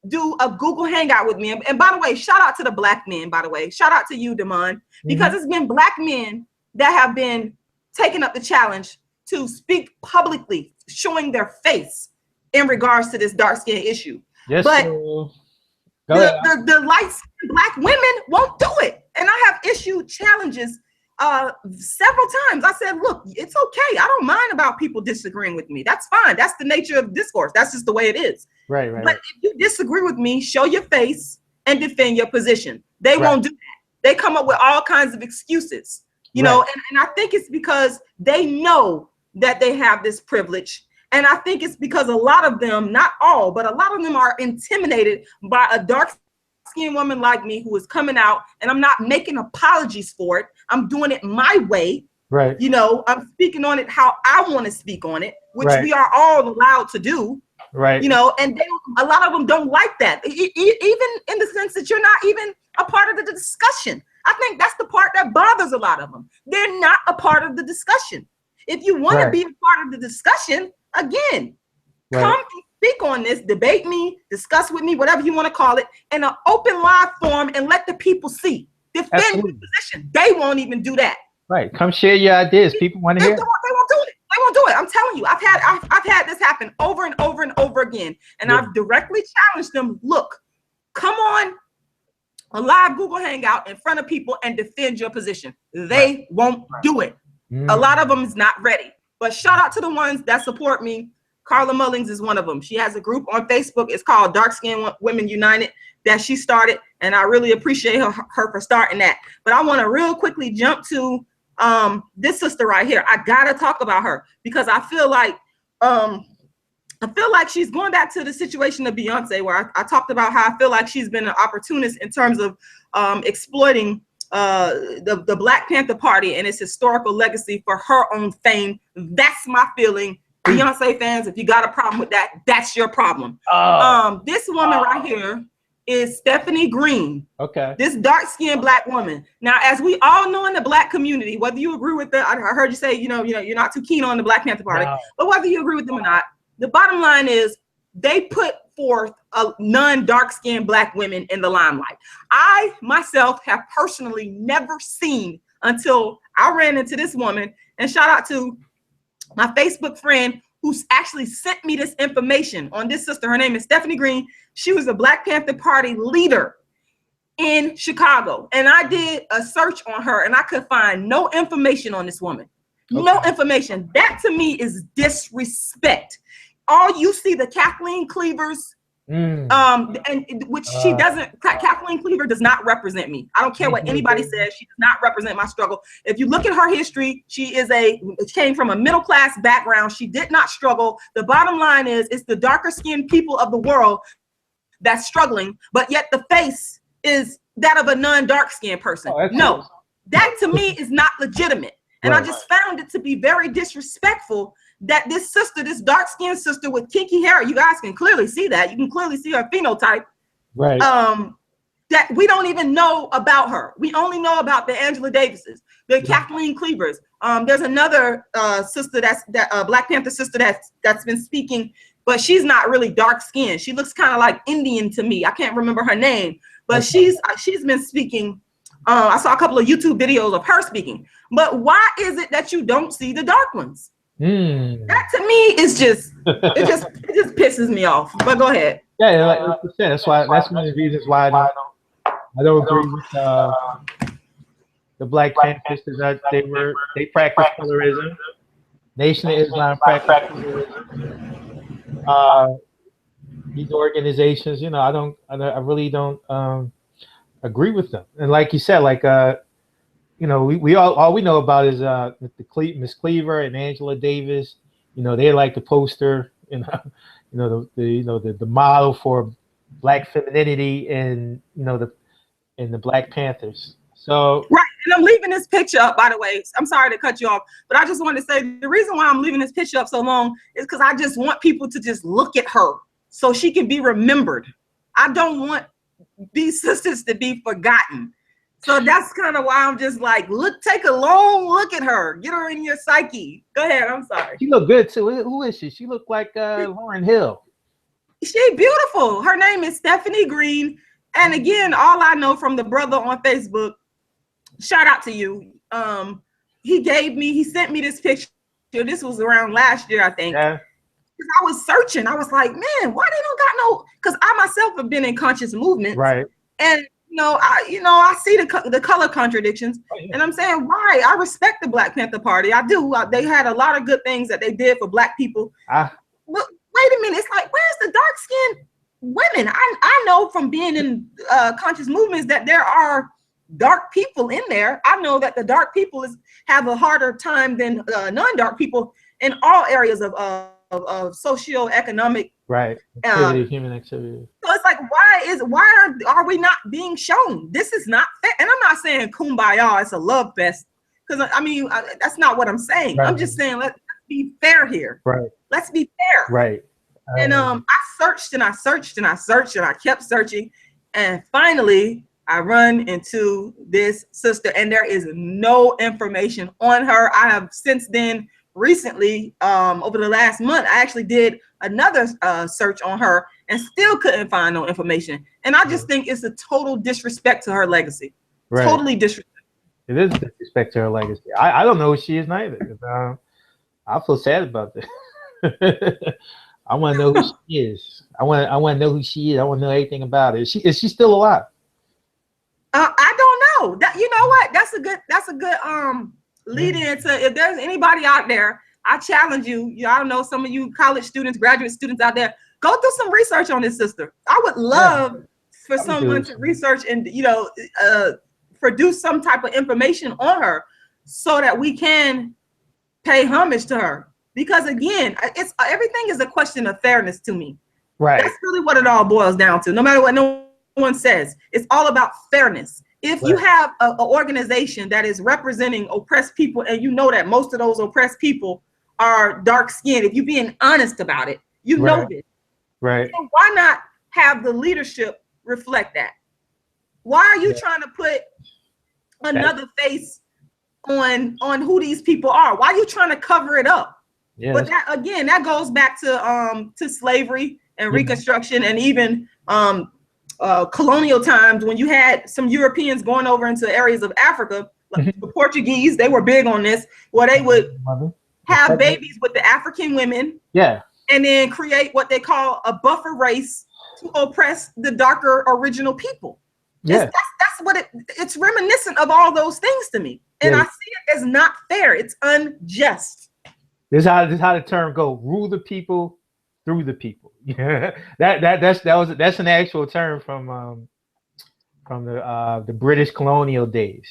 do a Google Hangout with me? And by the way, shout out to the Black men, by the way. Shout out to you, Damon, because it's been Black men that have been taking up the challenge to speak publicly, showing their face in regards to this dark skin issue. Yes, but the light-skinned Black women won't do it. And I have issued challenges several times. I said, look, it's okay. I don't mind about people disagreeing with me. That's fine. That's the nature of discourse. That's just the way it is. Right. But if you disagree with me, show your face and defend your position. They won't do that. They come up with all kinds of excuses, you know, and I think it's because they know that they have this privilege. And I think it's because a lot of them, not all, but a lot of them are intimidated by a dark-skinned woman like me who is coming out, and I'm not making apologies for it. I'm doing it my way. Right. You know, I'm speaking on it how I want to speak on it, which we are all allowed to do. Right. You know, and a lot of them don't like that, even in the sense that you're not even a part of the discussion. I think that's the part that bothers a lot of them. They're not a part of the discussion. If you want to be a part of the discussion, again, come and speak on this, debate me, discuss with me, whatever you want to call it, in an open live forum, and let the people see. Defend your position. They won't even do that. Right. Come share your ideas. People want to hear. They won't do it. They won't do it. I'm telling you, I've had this happen over and over and over again. And I've directly challenged them, look, come on a live Google Hangout in front of people and defend your position. They won't do it. A lot of them is not ready. But shout out to the ones that support me. Carla Mullings is one of them. She has a group on Facebook. It's called Dark Skinned Women United that she started. And I really appreciate her for starting that. But I want to real quickly jump to this sister right here. I gotta talk about her because I feel like she's going back to the situation of Beyonce, where I talked about how I feel like she's been an opportunist in terms of exploiting the Black Panther Party and its historical legacy for her own fame. That's my feeling. Beyonce fans, if you got a problem with that, that's your problem. This woman right here is Stephanie Green. Okay. This dark-skinned Black woman. Now, as we all know in the Black community, whether you agree with I heard you say, you know, you're not too keen on the Black Panther Party, but whether you agree with them or not, the bottom line is they put forth non-dark-skinned Black women in the limelight. I myself have personally never seen until I ran into this woman, and shout out to my Facebook friend who's actually sent me this information on this sister. Her name is Stephanie Green. She was a Black Panther Party leader in Chicago. And I did a search on her and I could find no information on this woman. Okay. No information. That to me is disrespect. All you see the Kathleen Cleavers, and which she doesn't, Kathleen Cleaver does not represent me. I don't care what anybody says. She does not represent my struggle. If you look at her history, she came from a middle class background. She did not struggle. The bottom line is, it's the darker skinned people of the world that's struggling, but yet the face is that of a non-dark skinned person. No, that to me is not legitimate. And I just found it to be very disrespectful that this sister, this dark-skinned sister with kinky hair, you guys can clearly see that. You can clearly see her phenotype. Right. That we don't even know about her. We only know about the Angela Davises, the Kathleen Cleavers. There's another sister Black Panther sister that's been speaking, but she's not really dark-skinned. She looks kind of like Indian to me. I can't remember her name, but she's been speaking. I saw a couple of YouTube videos of her speaking. But why is it that you don't see the dark ones? That to me is just it just pisses me off. But go ahead. Yeah, like you said, that's one of the reasons why I don't agree with the Black Panthers, that they practice colorism. Nation of Islam practice colorism. These organizations, you know, I really don't agree with them. And like you said, like you know, we all we know about is Miss Cleaver and Angela Davis. You know, they're like the poster, the model for Black femininity and the Black Panthers. So right, and I'm leaving this picture up, by the way. I'm sorry to cut you off, but I just want to say the reason why I'm leaving this picture up so long is because I just want people to just look at her so she can be remembered. I don't want these sisters to be forgotten. So that's kind of why I'm just like, take a long look at her. Get her in your psyche. Go ahead. I'm sorry. She look good too. Who is she? She looked like Lauryn Hill. She beautiful. Her name is Stephanie Green. And again, all I know from the brother on Facebook, shout out to you. He sent me this picture. This was around last year, I think. Yeah. I was searching. I was like, man, why they don't got no? Because I myself have been in conscious movement. Right. And I see the color contradictions, and I'm saying, why? I respect the Black Panther Party. I do. They had a lot of good things that they did for Black people. Look, wait a minute. It's like, where's the dark skin? women. I know from being in conscious movements that there are dark people in there. I know that the dark people have a harder time than non-dark people in all areas of socio-economic activity, human activity. So it's like, why are we not being shown? This is not fair. And I'm not saying kumbaya, it's a love fest, because I mean that's not what I'm saying. I'm just saying let's be fair here. Let's be fair. And I searched and I searched and I searched and I kept searching, and finally I run into this sister, and there is no information on her. I have since then recently, over the last month, I actually did another search on her and still couldn't find no information. And I just think it's a total disrespect to her legacy. Totally disrespect. It is disrespect to her legacy. I don't know who she is neither. I feel sad about this. I want to know who she is. I want to know who she is. I want to know everything about her. Is she still alive? I don't know. That, you know what? That's a good lead into, if there's anybody out there, I challenge you. I don't know, some of you college students, graduate students out there, go do some research on this sister. I would love for someone to research and produce some type of information on her so that we can pay homage to her. Because again, it's everything is a question of fairness to me. That's really what it all boils down to. No matter what no one says, it's all about fairness. If you have an organization that is representing oppressed people, and you know that most of those oppressed people are dark skinned, if you're being honest about it, you know this. So why not have the leadership reflect that? Why are you trying to put another face on who these people are? Why are you trying to cover it up? But that, again, that goes back to slavery and Reconstruction, and even colonial times, when you had some Europeans going over into areas of Africa, like the Portuguese, they were big on this, where they would have babies with the African women, and then create what they call a buffer race to oppress the darker original people. That's what it's reminiscent of all those things to me, and I see it as not fair. It's unjust. This is how the term go: rule the people through the people. That's an actual term from the British colonial days,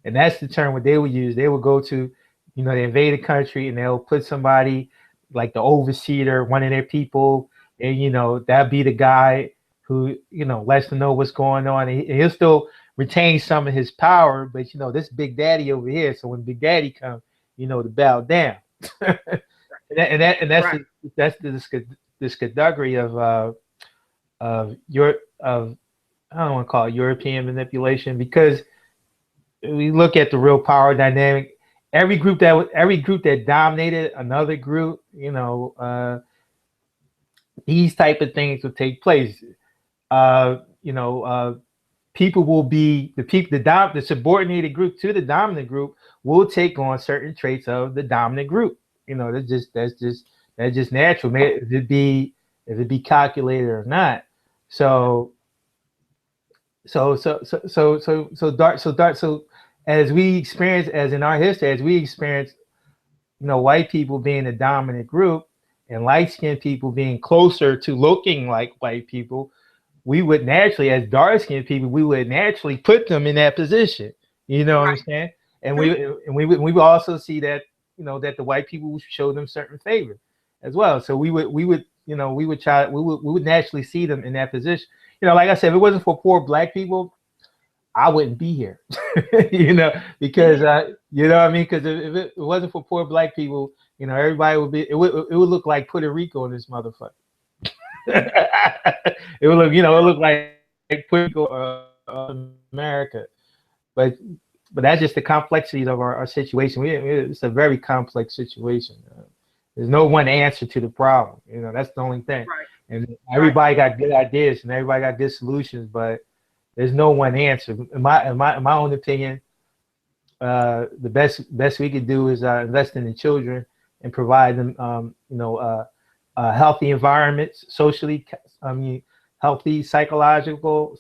and that's the term what they would use. They would go to, they invade a country, and they'll put somebody like the overseer, one of their people, and that'd be the guy who lets them know what's going on, and he'll still retain some of his power, but this Big Daddy over here. So when Big Daddy comes, to bow down. That's the skullduggery of I don't want to call it European manipulation, because we look at the real power dynamic. Every group that dominated another group, these type of things will take place. People will be the subordinated group to the dominant group will take on certain traits of the dominant group. That's just natural, man. If it be calculated or not. So as we experience, as in our history, as we experience, white people being the dominant group and light-skinned people being closer to looking like white people, we would naturally, as dark-skinned people, we would naturally put them in that position. What I'm saying? And we would also see that, that the white people would show them certain favor as well. So we would naturally see them in that position. Like I said, if it wasn't for poor Black people, I wouldn't be here. Because what I mean? Because if it wasn't for poor Black people, everybody would be. It would look like Puerto Rico in this motherfucker. It would look like Puerto Rico, America, but that's just the complexities of our situation. It's a very complex situation. There's no one answer to the problem. That's the only thing. And everybody got good ideas and everybody got good solutions, but there's no one answer. In my own opinion, the best we could do is invest in the children and provide them, healthy environments, socially, healthy psychological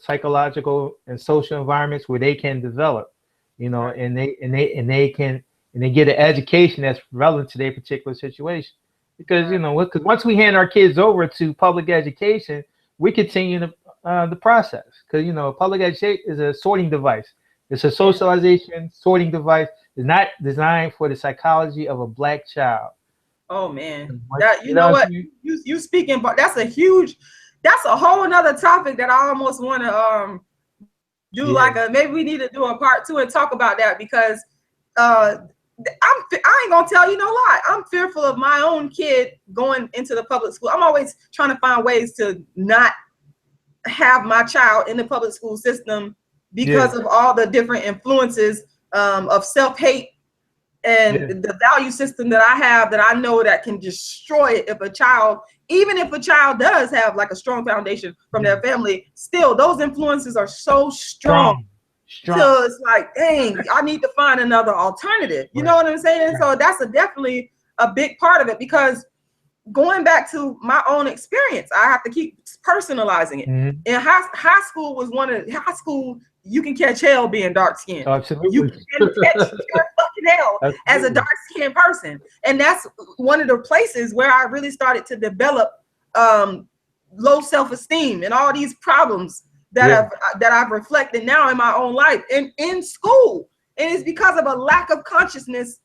and social environments where they can develop, and they get an education that's relevant to their particular situation. Because because once we hand our kids over to public education, we continue the process, because public education is a sorting device. It's a socialization sorting device. It's not designed for the psychology of a Black child. Oh man, that you speaking, but that's a whole nother topic that I almost want to do maybe we need to do a part 2 and talk about that, because I ain't gonna tell you no lie. I'm fearful of my own kid going into the public school. I'm always trying to find ways to not have my child in the public school system because of all the different influences of self-hate and the value system that I have, that I know that can destroy it even if a child does have like a strong foundation from their family, still those influences are so strong. So it's like, dang, I need to find another alternative. You know what I'm saying? So that's definitely a big part of it, because going back to my own experience, I have to keep personalizing it. In high school, you can catch hell being dark skinned. Absolutely. You can catch fucking hell as a dark skinned person. And that's one of the places where I really started to develop low self-esteem and all these problems that I've reflected now in my own life and in school. And it's because of a lack of consciousness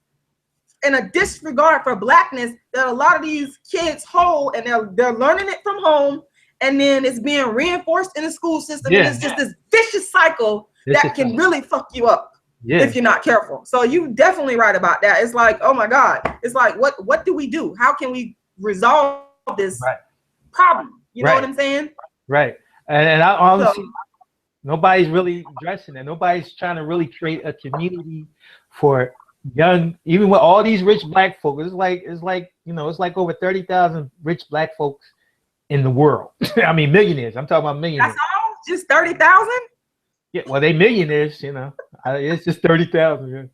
and a disregard for Blackness that a lot of these kids hold, and they're learning it from home, and then it's being reinforced in the school system. And it's just this vicious cycle that can really fuck you up if you're not careful. So you definitely right about that. It's like, oh my God, it's like, what do we do? How can we resolve this problem? You know what I'm saying? Right. And I honestly, nobody's really addressing it. Nobody's trying to really create a community for young, even with all these rich Black folks. It's like over 30,000 rich Black folks in the world. I mean, millionaires. I'm talking about millionaires. That's all? Just 30,000? Yeah, well, they millionaires, it's just 30,000.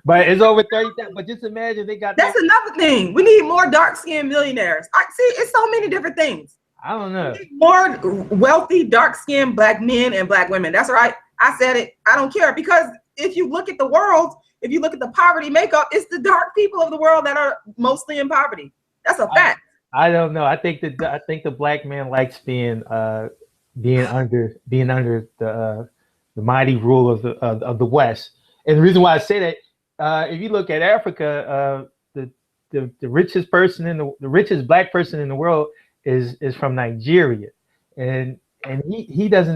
But it's over 30,000. But just imagine they got. That's another thing. We need more dark-skinned millionaires. I see. It's so many different things. I don't know. We need more wealthy, dark-skinned Black men and Black women. That's right. I said it. I don't care, because if you look at the world, if you look at the poverty makeup, it's the dark people of the world that are mostly in poverty. That's a fact. I don't know. I think the Black man likes being under the mighty rule of the West. And the reason why I say that, if you look at Africa, the richest person the richest Black person in the world is from Nigeria, and he has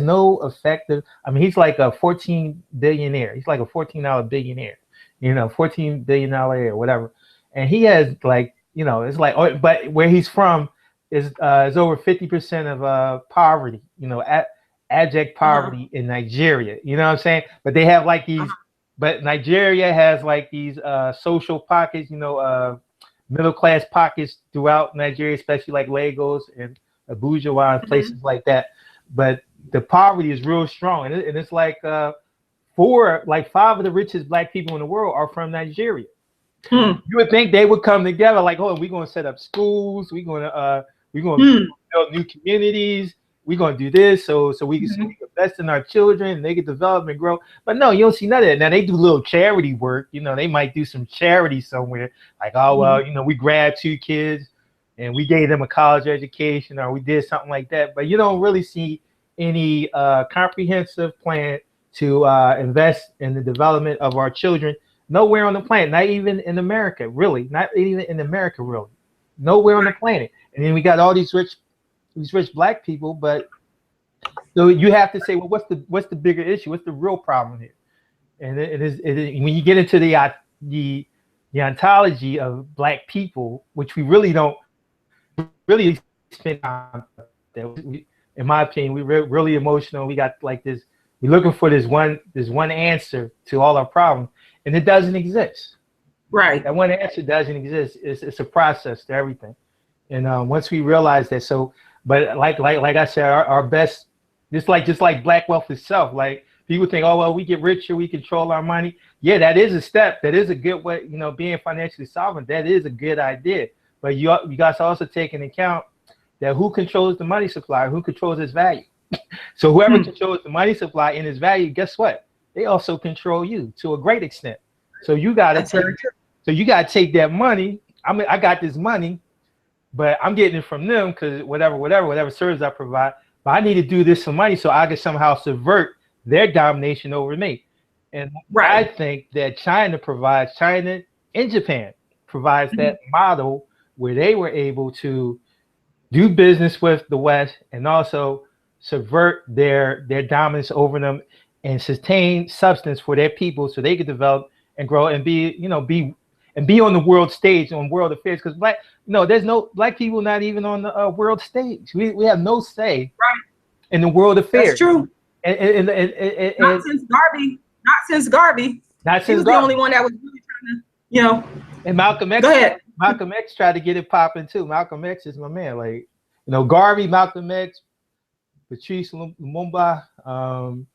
no effective. I mean, he's like a 14 billionaire. He's like a $14 billionaire, $14 billion or whatever. And he has like, it's like, but where he's from is over 50% of poverty, abject poverty in Nigeria. You know what I'm saying? But they have like these, but Nigeria has like these social pockets, middle class pockets throughout Nigeria, especially like Lagos and Abuja and places like that. But the poverty is real strong, and it's like 5 of the richest Black people in the world are from Nigeria. You would think they would come together, like, oh, we're going to set up schools, we're going to build new communities, we're going to do this so we can invest in our children and they can develop and grow. But no, you don't see none of that. Now they do little charity work. They might do some charity somewhere, like, oh well, we grabbed 2 kids and we gave them a college education, or we did something like that. But you don't really see any comprehensive plan to invest in the development of our children nowhere on the planet, not even in America, really, nowhere on the planet. And then we got all these rich Black people, but so you have to say, well, what's the bigger issue? What's the real problem here? And it is when you get into the ontology of Black people, which we really don't really spend time. In my opinion, we're really emotional. We got like this. We're looking for this one answer to all our problems, and it doesn't exist. Right. That one answer doesn't exist. It's a process to everything. And once we realize that, but like I said, our best, just like Black wealth itself. Like people think, oh well, we get richer, we control our money. Yeah, that is a step. That is a good way. Being financially sovereign, that is a good idea. But you guys also take into account that who controls the money supply, who controls its value. So whoever controls the money supply and its value, guess what? They also control you to a great extent. So you gotta take that money. I got this money. but I'm getting it from them because whatever service I provide. But I need to do this for money so I can somehow subvert their domination over me. And Right. I think that China and Japan provides that model where they were able to do business with the West and also subvert their dominance over them and sustain substance for their people so they could develop and grow and be on the world stage on world affairs because there's no black people not even on the world stage. We have no say in the world affairs. That's true. And not since Garvey. He was the only one that was really trying to, And Malcolm X. Go ahead. Malcolm X tried to get it popping too. Malcolm X is my man. Like, Garvey, Malcolm X, Patrice Lumumba, and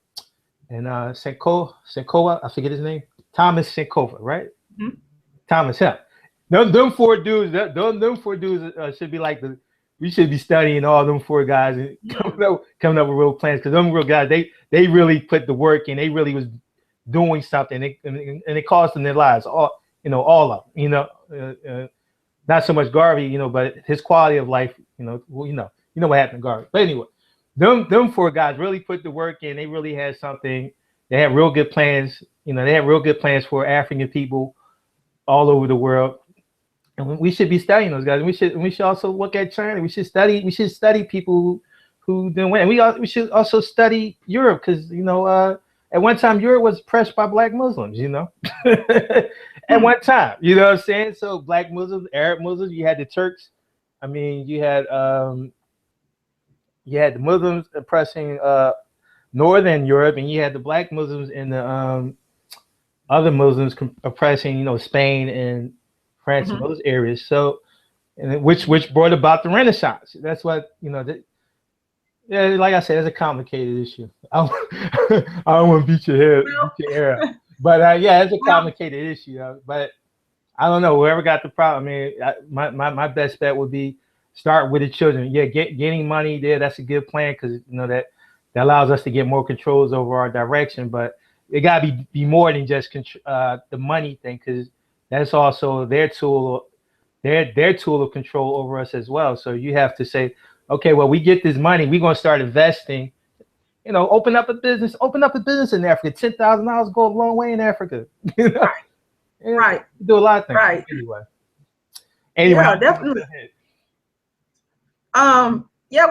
Senkoa, I forget his name. Thomas Senkoa, right? Mm-hmm. Thomas, yeah. Them four dudes should be like we should be studying all them four guys and coming up with real plans because them real guys, they really put the work and they really was doing something and it cost them their lives. All of them, not so much Garvey, but his quality of life, what happened to Garvey. But anyway, them four guys really put the work in. They really had something. They had real good plans. They had real good plans for African people all over the world. And we should be studying those guys. And we should also look at China. We should study people who didn't win. And we should also study Europe because at one time Europe was oppressed by black Muslims. At one time, you know what I'm saying? So black Muslims, Arab Muslims. You had the Turks. I mean, you had the Muslims oppressing Northern Europe, and you had the black Muslims and the other Muslims oppressing, Spain and France and those areas. So, and which brought about the Renaissance. That's what like I said, it's a complicated issue. I don't want to beat your head, but yeah, it's a complicated issue. But I don't know. Whoever got the problem, my best bet would be start with the children. Yeah, getting money there. That's a good plan because that allows us to get more controls over our direction. But it got to be more than just the money thing because that's also their tool of control over us as well. So you have to say, okay, well, we get this money, we're gonna start investing. Open up a business in Africa. $10,000 go a long way in Africa. Right. Do a lot of things. Right. Anyway. Yeah, definitely.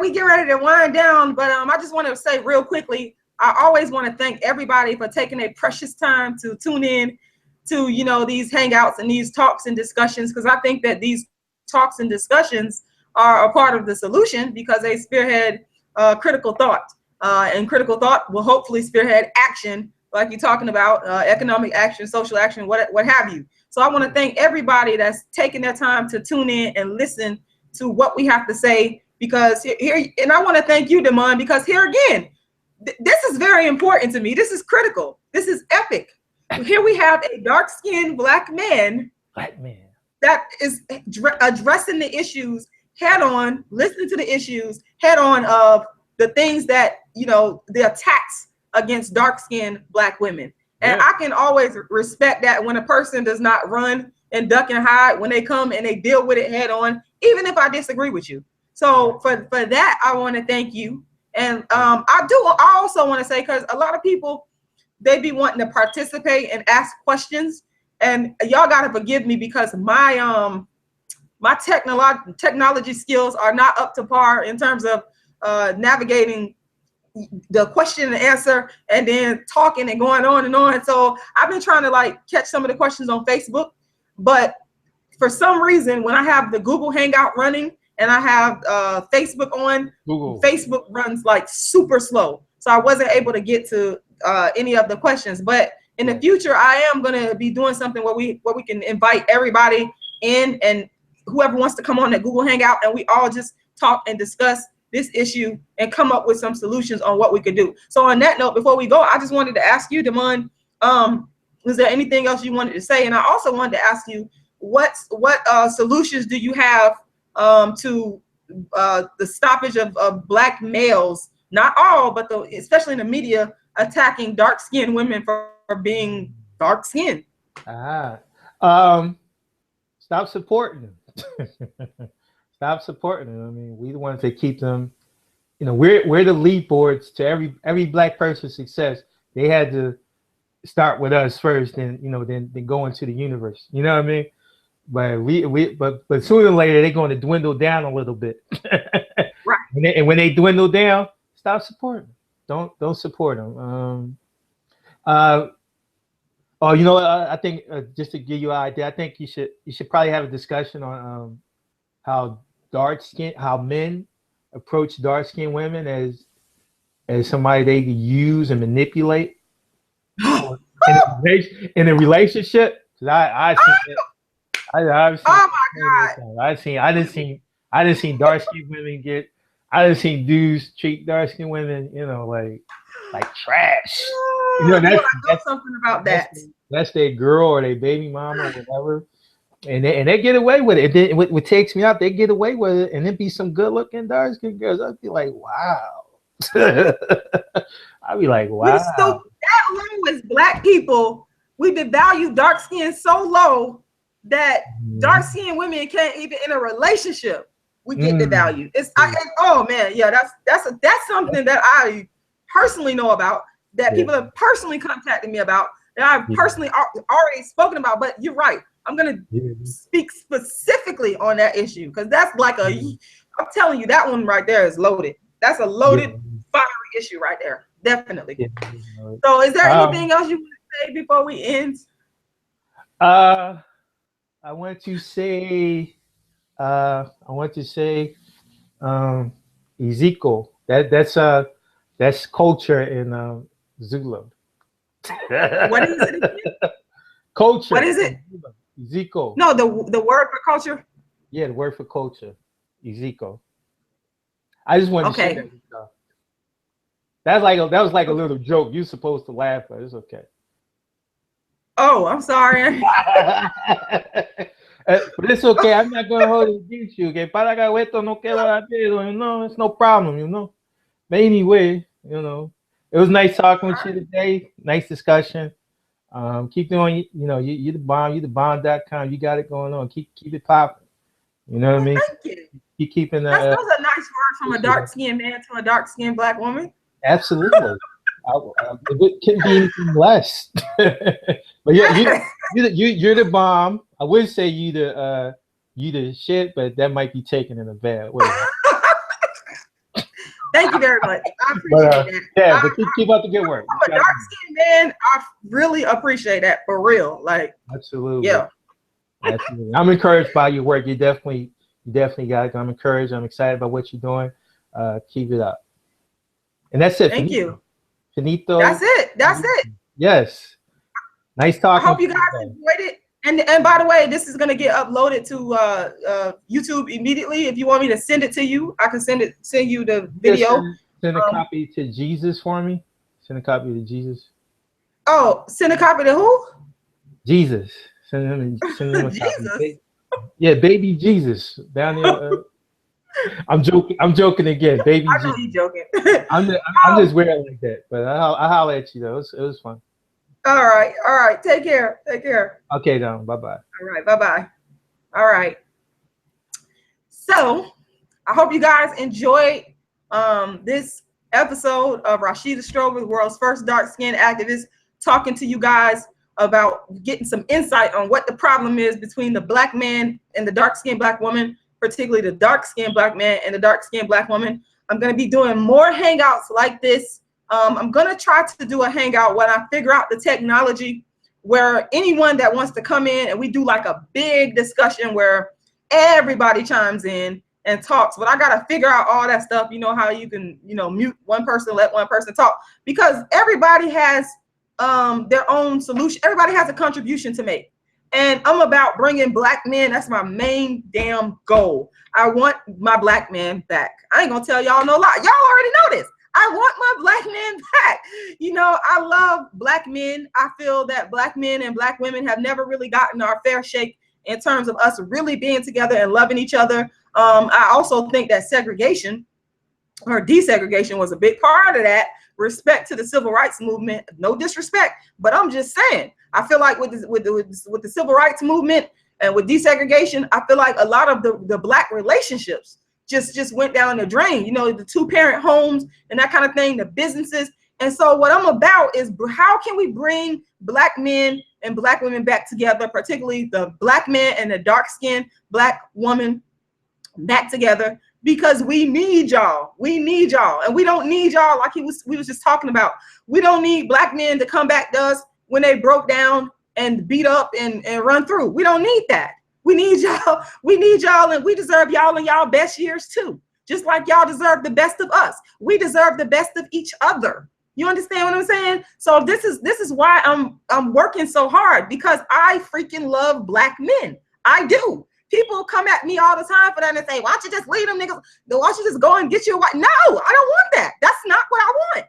We get ready to wind down, but I just want to say real quickly, I always want to thank everybody for taking a precious time to tune in to these hangouts and these talks and discussions, because I think that these talks and discussions are a part of the solution because they spearhead critical thought, and critical thought will hopefully spearhead action, like you're talking about, economic action, social action, what have you. So I want to thank everybody that's taking their time to tune in and listen to what we have to say, because here, and I want to thank you, Damon, because here again, this is very important to me. This is critical. This is epic. Here we have a dark-skinned black man that is addressing the issues head on, listening to the issues head on of the things that, the attacks against dark-skinned black women. And I can always respect that when a person does not run and duck and hide, when they come and they deal with it head on, even if I disagree with you. So for that, I want to thank you. And I also want to say, because a lot of people, they be wanting to participate and ask questions, and y'all gotta forgive me because my technology skills are not up to par in terms of navigating the question and answer and then talking and going on and on. So I've been trying to catch some of the questions on Facebook, but for some reason, when I have the Google Hangout running and I have Facebook on, Facebook runs super slow. So I wasn't able to get to any of the questions, but in the future, I am going to be doing something where we can invite everybody in, and whoever wants to come on that Google Hangout, and we all just talk and discuss this issue and come up with some solutions on what we could do. So on that note, before we go, I just wanted to ask you, Damon, was there anything else you wanted to say? And I also wanted to ask you, what solutions do you have to the stoppage of black males, not all, but especially in the media, attacking dark-skinned women for being dark-skinned? Stop supporting them. Stop supporting them. I mean, we the ones that keep them. You know, we're the lead boards to every black person's success. They had to start with us first, and then go into the universe. You know what I mean? But sooner or later they're going to dwindle down a little bit. Right. And when they dwindle down, stop supporting them. Don't support them. I think just to give you an idea, I think you should probably have a discussion on how men approach dark skinned women as somebody they can use and manipulate in a relationship. Cause I've seen Oh my God. I didn't seen dark skinned women I didn't seen dudes treat dark skinned women, like trash. I know something about that. That's their girl or their baby mama or whatever. And they get away with it. And then what takes me out, they get away with it, and then be some good looking dark skinned girls. I'd be like, wow. I'd be like, wow. So that low as black people, we devalue dark skin so low that dark skinned women can't even in a relationship. We get devalued. Oh man, yeah, that's something that I personally know about, that people have personally contacted me about, that I've personally already spoken about. But you're right. I'm gonna speak specifically on that issue, because that's like I'm telling you, that one right there is loaded. That's a loaded, fiery issue right there. Definitely. So is there anything else you want to say before we end? I want to say Ezekiel. That's culture in Zulu. What is it? Culture. What is it? Ezekiel. No, the word for culture. Yeah, the word for culture. Ezekiel. I just wanted to say that stuff. That was like a little joke. You're supposed to laugh, but it's okay. Oh, I'm sorry. But it's okay. I'm not going to hold it against you. Okay, para acá esto no queda atero, it's no problem, But anyway, it was nice talking with you today. Nice discussion. Keep doing, you're the bomb. You're the bomb.com. You got it going on. Keep it popping. You know what I mean? Thank you. Keep keeping that. That was a nice word from a dark-skinned man to a dark-skinned black woman. Absolutely. It couldn't be anything less. But yeah, you're the bomb. I would say you the shit, but that might be taken in a bad way. Thank you very much. I appreciate that. Yeah, but keep up the good work. I'm a dark-skinned man. I really appreciate that, for real. Like, absolutely. Yeah. Absolutely. I'm encouraged by your work. You definitely got it. I'm encouraged. I'm excited about what you're doing. Keep it up. And that's it. Thank you. Finito. That's it. Yes. Nice talking. I hope you guys enjoyed it. And by the way, this is gonna get uploaded to YouTube immediately. If you want me to send it to you, I can send you the video. Send a copy to Jesus for me. Send a copy to Jesus. Oh, send a copy to who? Jesus. Send him a Jesus. copy. Yeah, baby Jesus down there. I'm joking again, baby. I know you're joking. I'm just weird like that, but I'll holler at you though. It was fun. All right. Take care. Okay, then. Bye-bye. All right. Bye-bye. All right. So I hope you guys enjoyed this episode of Rashida Strober, the world's first dark-skinned activist, talking to you guys about getting some insight on what the problem is between the black man and the dark-skinned black woman, particularly the dark-skinned black man and the dark-skinned black woman. I'm going to be doing more hangouts like this. I'm going to try to do a hangout when I figure out the technology, where anyone that wants to come in and we do like a big discussion where everybody chimes in and talks. But I got to figure out all that stuff. You know how you can, mute one person, let one person talk, because everybody has their own solution. Everybody has a contribution to make. And I'm about bringing black men. That's my main damn goal. I want my black man back. I ain't gonna tell y'all no lie. Y'all already know this. I want my black man back. I love black men. I feel that black men and black women have never really gotten our fair shake in terms of us really being together and loving each other. I also think that segregation or desegregation was a big part of that. Respect to the civil rights movement. No disrespect, but I'm just saying. I feel like with the civil rights movement, And with desegregation, I feel like a lot of the Black relationships just went down the drain. You know, the 2-parent homes and that kind of thing, the businesses. And so what I'm about is how can we bring Black men and Black women back together, particularly the Black man and the dark-skinned Black woman back together, because we need y'all. We need y'all. And we don't need y'all like we was just talking about. We don't need Black men to come back to us when they broke down and beat up and run through. We don't need that. We need y'all. We need y'all, and we deserve y'all in y'all best years too. Just like y'all deserve the best of us. We deserve the best of each other. You understand what I'm saying? So this is why I'm working so hard, because I freaking love Black men. I do. People come at me all the time for that and say, why don't you just leave them niggas? Why don't you just go and get you a wife? No, I don't want that. That's not what I want.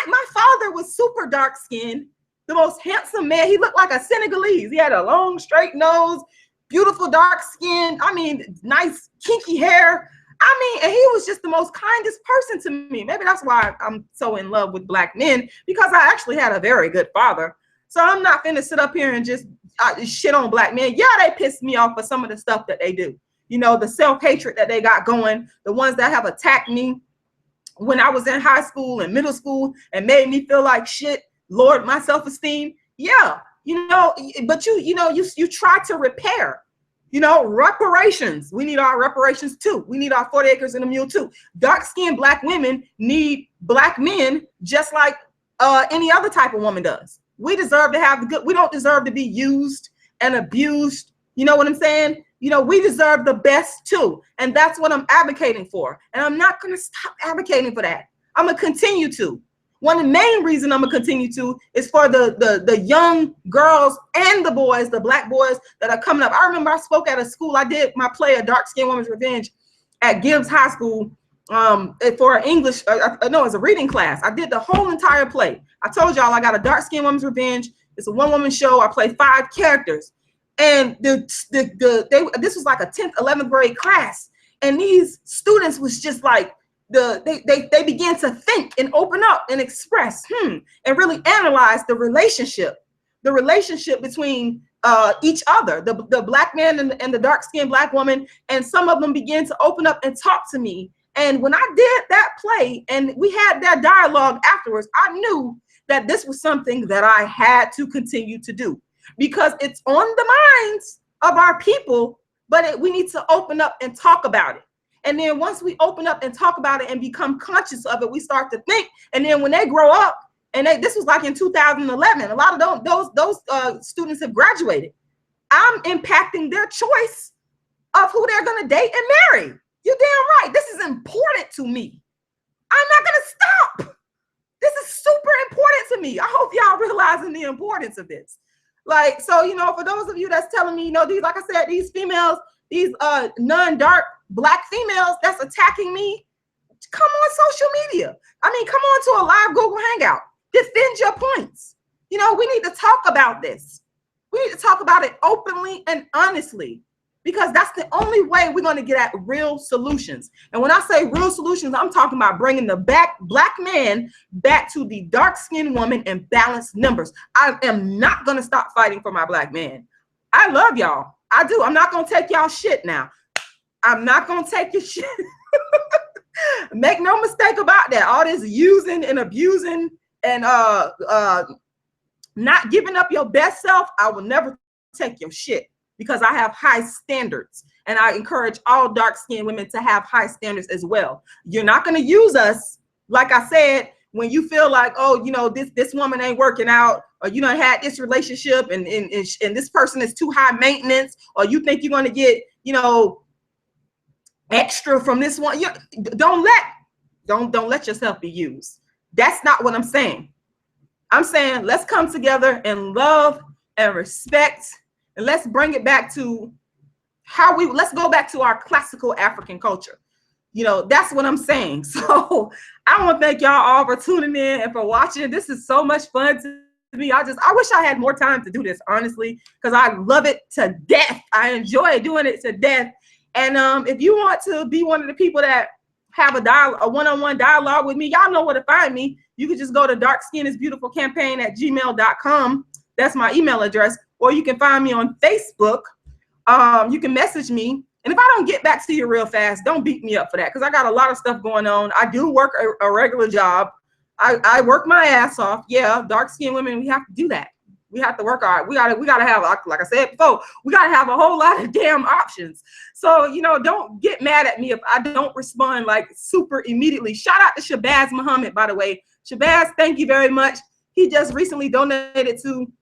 My father was super dark skinned, the most handsome man. He looked like a Senegalese. He had a long, straight nose, beautiful dark skin. I mean, nice kinky hair. I mean, and he was just the most kindest person to me. Maybe that's why I'm so in love with Black men, because I actually had a very good father. So I'm not finna sit up here and just shit on Black men. Yeah, they piss me off for some of the stuff that they do. You know, the self-hatred that they got going, the ones that have attacked me when I was in high school and middle school and made me feel like shit, lowered my self-esteem. Yeah, you know, but you try to repair. You know, reparations. We need our reparations too. We need our 40 acres and a mule too. Dark-skinned Black women need Black men just like any other type of woman does. We deserve to have the good. We don't deserve to be used and abused. You know what I'm saying? You know, we deserve the best too. And that's what I'm advocating for. And I'm not going to stop advocating for that. I'm going to continue to. One of the main reasons I'm going to continue to is for the young girls and the boys, the Black boys that are coming up. I remember I spoke at a school. I did my play, A Dark Skinned Woman's Revenge, at Gibbs High School for English. No, it's a reading class. I did the whole entire play. I told y'all I got A Dark Skinned Woman's Revenge. It's a one-woman show. I play 5 characters. And this was like a 10th, 11th grade class. And these students was just like, they began to think and open up and express and really analyze the relationship between each other, the Black man and the dark-skinned Black woman. And some of them began to open up and talk to me. And when I did that play and we had that dialogue afterwards, I knew that this was something that I had to continue to do, because it's on the minds of our people, but we need to open up and talk about it. And then once we open up and talk about it and become conscious of it, we start to think. And then when they grow up, and this was like in 2011, a lot of those students have graduated. I'm impacting their choice of who they're going to date and marry. You're damn right. This is important to me. I'm not going to stop. This is super important to me. I hope y'all realizing the importance of this. Like, so, you know, for those of you that's telling me, you know, these, like I said, these females, these non-dark Black females that's attacking me, come on social media. I mean, come on to a live Google Hangout. Defend your points. You know, we need to talk about this. We need to talk about it openly and honestly, because that's the only way we're going to get at real solutions. And when I say real solutions, I'm talking about bringing the Black man back to the dark-skinned woman and balanced numbers. I am not going to stop fighting for my Black man. I love y'all. I do. I'm not going to take y'all shit now. I'm not going to take your shit. Make no mistake about that. All this using and abusing and not giving up your best self, I will never take your shit, because I have high standards. And I encourage all dark-skinned women to have high standards as well. You're not going to use us, like I said, when you feel like, oh, you know, this woman ain't working out, or you done had this relationship and this person is too high maintenance, or you think you're going to get, you know, extra from this one. Don't let yourself be used. That's not what I'm saying. I'm saying let's come together and love and respect, and let's bring it back to let's go back to our classical African culture. You know, that's what I'm saying. So I want to thank y'all all for tuning in and for watching. This is so much fun to me. I wish I had more time to do this, honestly, because I love it to death. I enjoy doing it to death. And if you want to be one of the people that have a one-on-one dialogue with me, y'all know where to find me. You can just go to darkskinnisbeautifulcampaign@gmail.com. That's my email address. Or you can find me on Facebook You can message me. And if I don't get back to you real fast, don't beat me up for that, because I got a lot of stuff going on. I do work a regular job. I work my ass off. Yeah, dark-skinned women, we have to do that. We have to work hard. We gotta have, like I said before, we gotta have a whole lot of damn options. So, you know, don't get mad at me if I don't respond like super immediately. Shout out to Shabazz Muhammad, by the way. Shabazz, thank you very much. He just recently donated to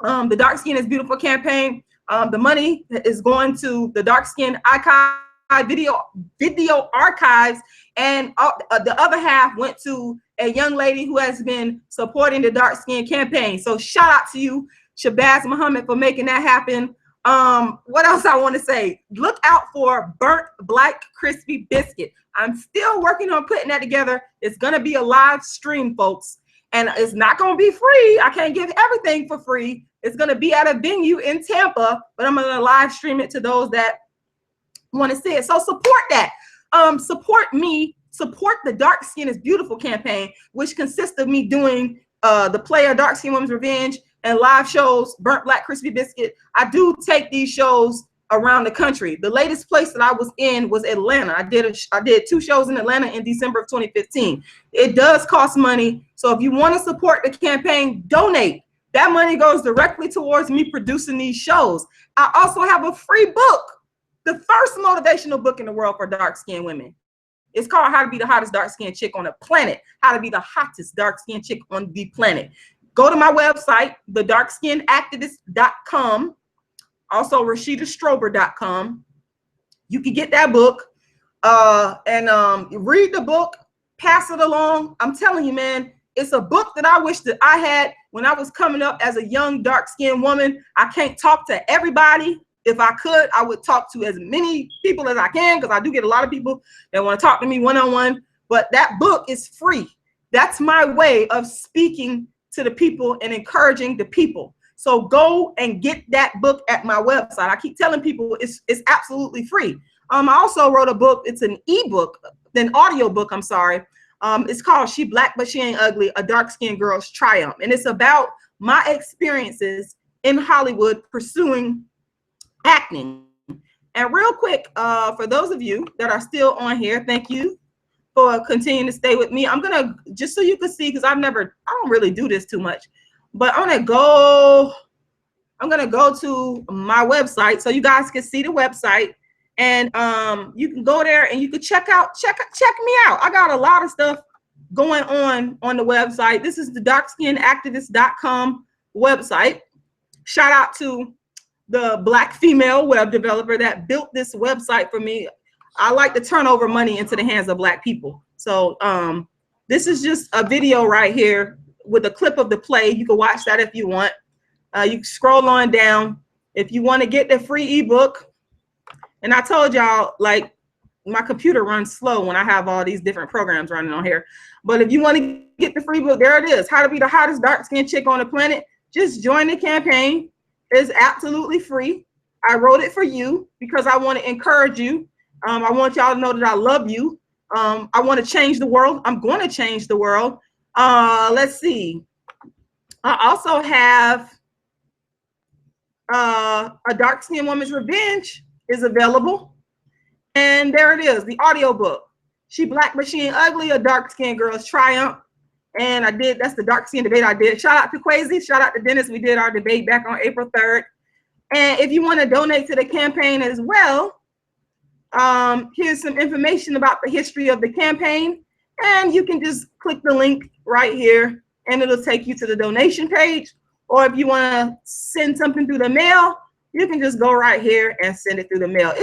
the Dark Skin is Beautiful campaign. The money is going to the Dark Skin Archive video archives, and the other half went to a young lady who has been supporting the Dark Skin campaign. So shout out to you, Shabazz Muhammad, for making that happen. What else I want to say? Look out for Burnt Black Crispy Biscuit. I'm still working on putting that together. It's gonna be a live stream, folks, and it's not gonna be free. I can't give everything for free. It's gonna be at a venue in Tampa, but I'm gonna live stream it to those that want to see it. So support that. Support me. Support the Dark Skin is Beautiful campaign, which consists of me doing the play of Dark Skin Women's Revenge and live shows, Burnt Black Crispy Biscuit. I do take these shows around the country. The latest place that I was in was Atlanta. I did 2 shows in Atlanta in December of 2015. It does cost money. So if you want to support the campaign, donate. That money goes directly towards me producing these shows. I also have a free book, the first motivational book in the world for dark-skinned women. It's called How to Be the Hottest Dark-Skinned Chick on the Planet. How to Be the Hottest Dark-Skinned Chick on the Planet. Go to my website, thedarkskinactivist.com. Also, RashidaStrober.com. You can get that book and read the book, pass it along. I'm telling you, man, it's a book that I wish that I had when I was coming up as a young dark-skinned woman. I can't talk to everybody. If I could, I would talk to as many people as I can, because I do get a lot of people that want to talk to me one-on-one. But that book is free. That's my way of speaking to the people and encouraging the people. So go and get that book at my website. I keep telling people it's absolutely free. I also wrote a book. It's an ebook, an audio book, I'm sorry. It's called She Black But She Ain't Ugly, A Dark-Skinned Girl's Triumph. And it's about my experiences in Hollywood pursuing acting. And real quick, for those of you that are still on here, thank you for continuing to stay with me. I'm gonna, just so you can see, because I don't really do this too much, but I'm gonna go to my website so you guys can see the website, and you can go there and you can check me out. I got a lot of stuff going on the website. This is the darkskinactivist.com website. Shout out to the Black female web developer that built this website for me. I like to turn over money into the hands of Black people. So this is just a video right here with a clip of the play. You can watch that if you want. You can scroll on down. If you want to get the free ebook, and I told y'all, like, my computer runs slow when I have all these different programs running on here. But if you want to get the free book, there it is. How to Be the Hottest Dark-Skinned Chick on the Planet. Just join the campaign. It's absolutely free. I wrote it for you because I want to encourage you. I want y'all to know that I love you. I want to change the world. I'm going to change the world. Let's see. I also have A Dark-Skinned Woman's Revenge is available. And there it is, the audio book. She Black But She Ain't Ugly, A Dark-Skinned Girl's Triumph. And that's the dark skin debate I did. Shout out to Quasi, shout out to Dennis. We did our debate back on April 3rd. And if you want to donate to the campaign as well, here's some information about the history of the campaign. And you can just click the link right here and it'll take you to the donation page. Or if you want to send something through the mail, you can just go right here and send it through the mail.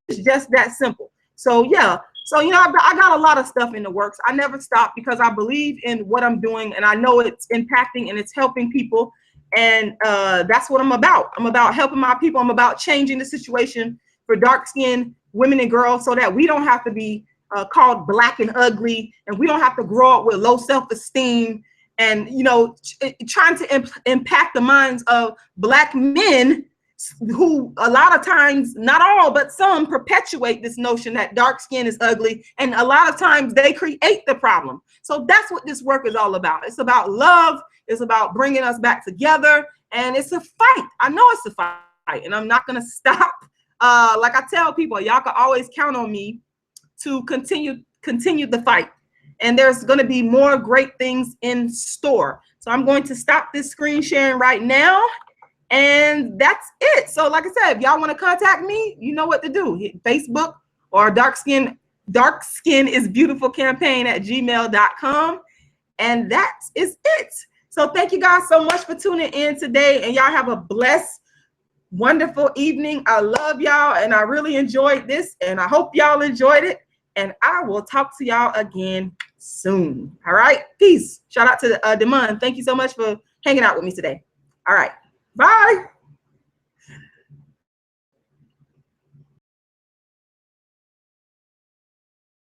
It's just that simple. So yeah. So, you know, I got a lot of stuff in the works. I never stop because I believe in what I'm doing and I know it's impacting and it's helping people. And that's what I'm about. I'm about helping my people. I'm about changing the situation for dark-skinned women and girls so that we don't have to be called black and ugly, and we don't have to grow up with low self-esteem and, you know, trying to impact the minds of Black men who a lot of times, not all, but some perpetuate this notion that dark skin is ugly. And a lot of times they create the problem. So that's what this work is all about. It's about love. It's about bringing us back together. And it's a fight. I know it's a fight. and I'm not gonna stop. Like I tell people, y'all can always count on me to continue the fight. And there's going to be more great things in store. So I'm going to stop this screen sharing right now. And that's it. So like I said, if y'all want to contact me, you know what to do. Hit Facebook or dark skin is beautiful campaign at gmail.com. And that is it. So thank you guys so much for tuning in today. And y'all have a blessed, wonderful evening. I love y'all and I really enjoyed this. And I hope y'all enjoyed it. And I will talk to y'all again soon. All right. Peace. Shout out to Demond. Thank you so much for hanging out with me today. All right. Bye.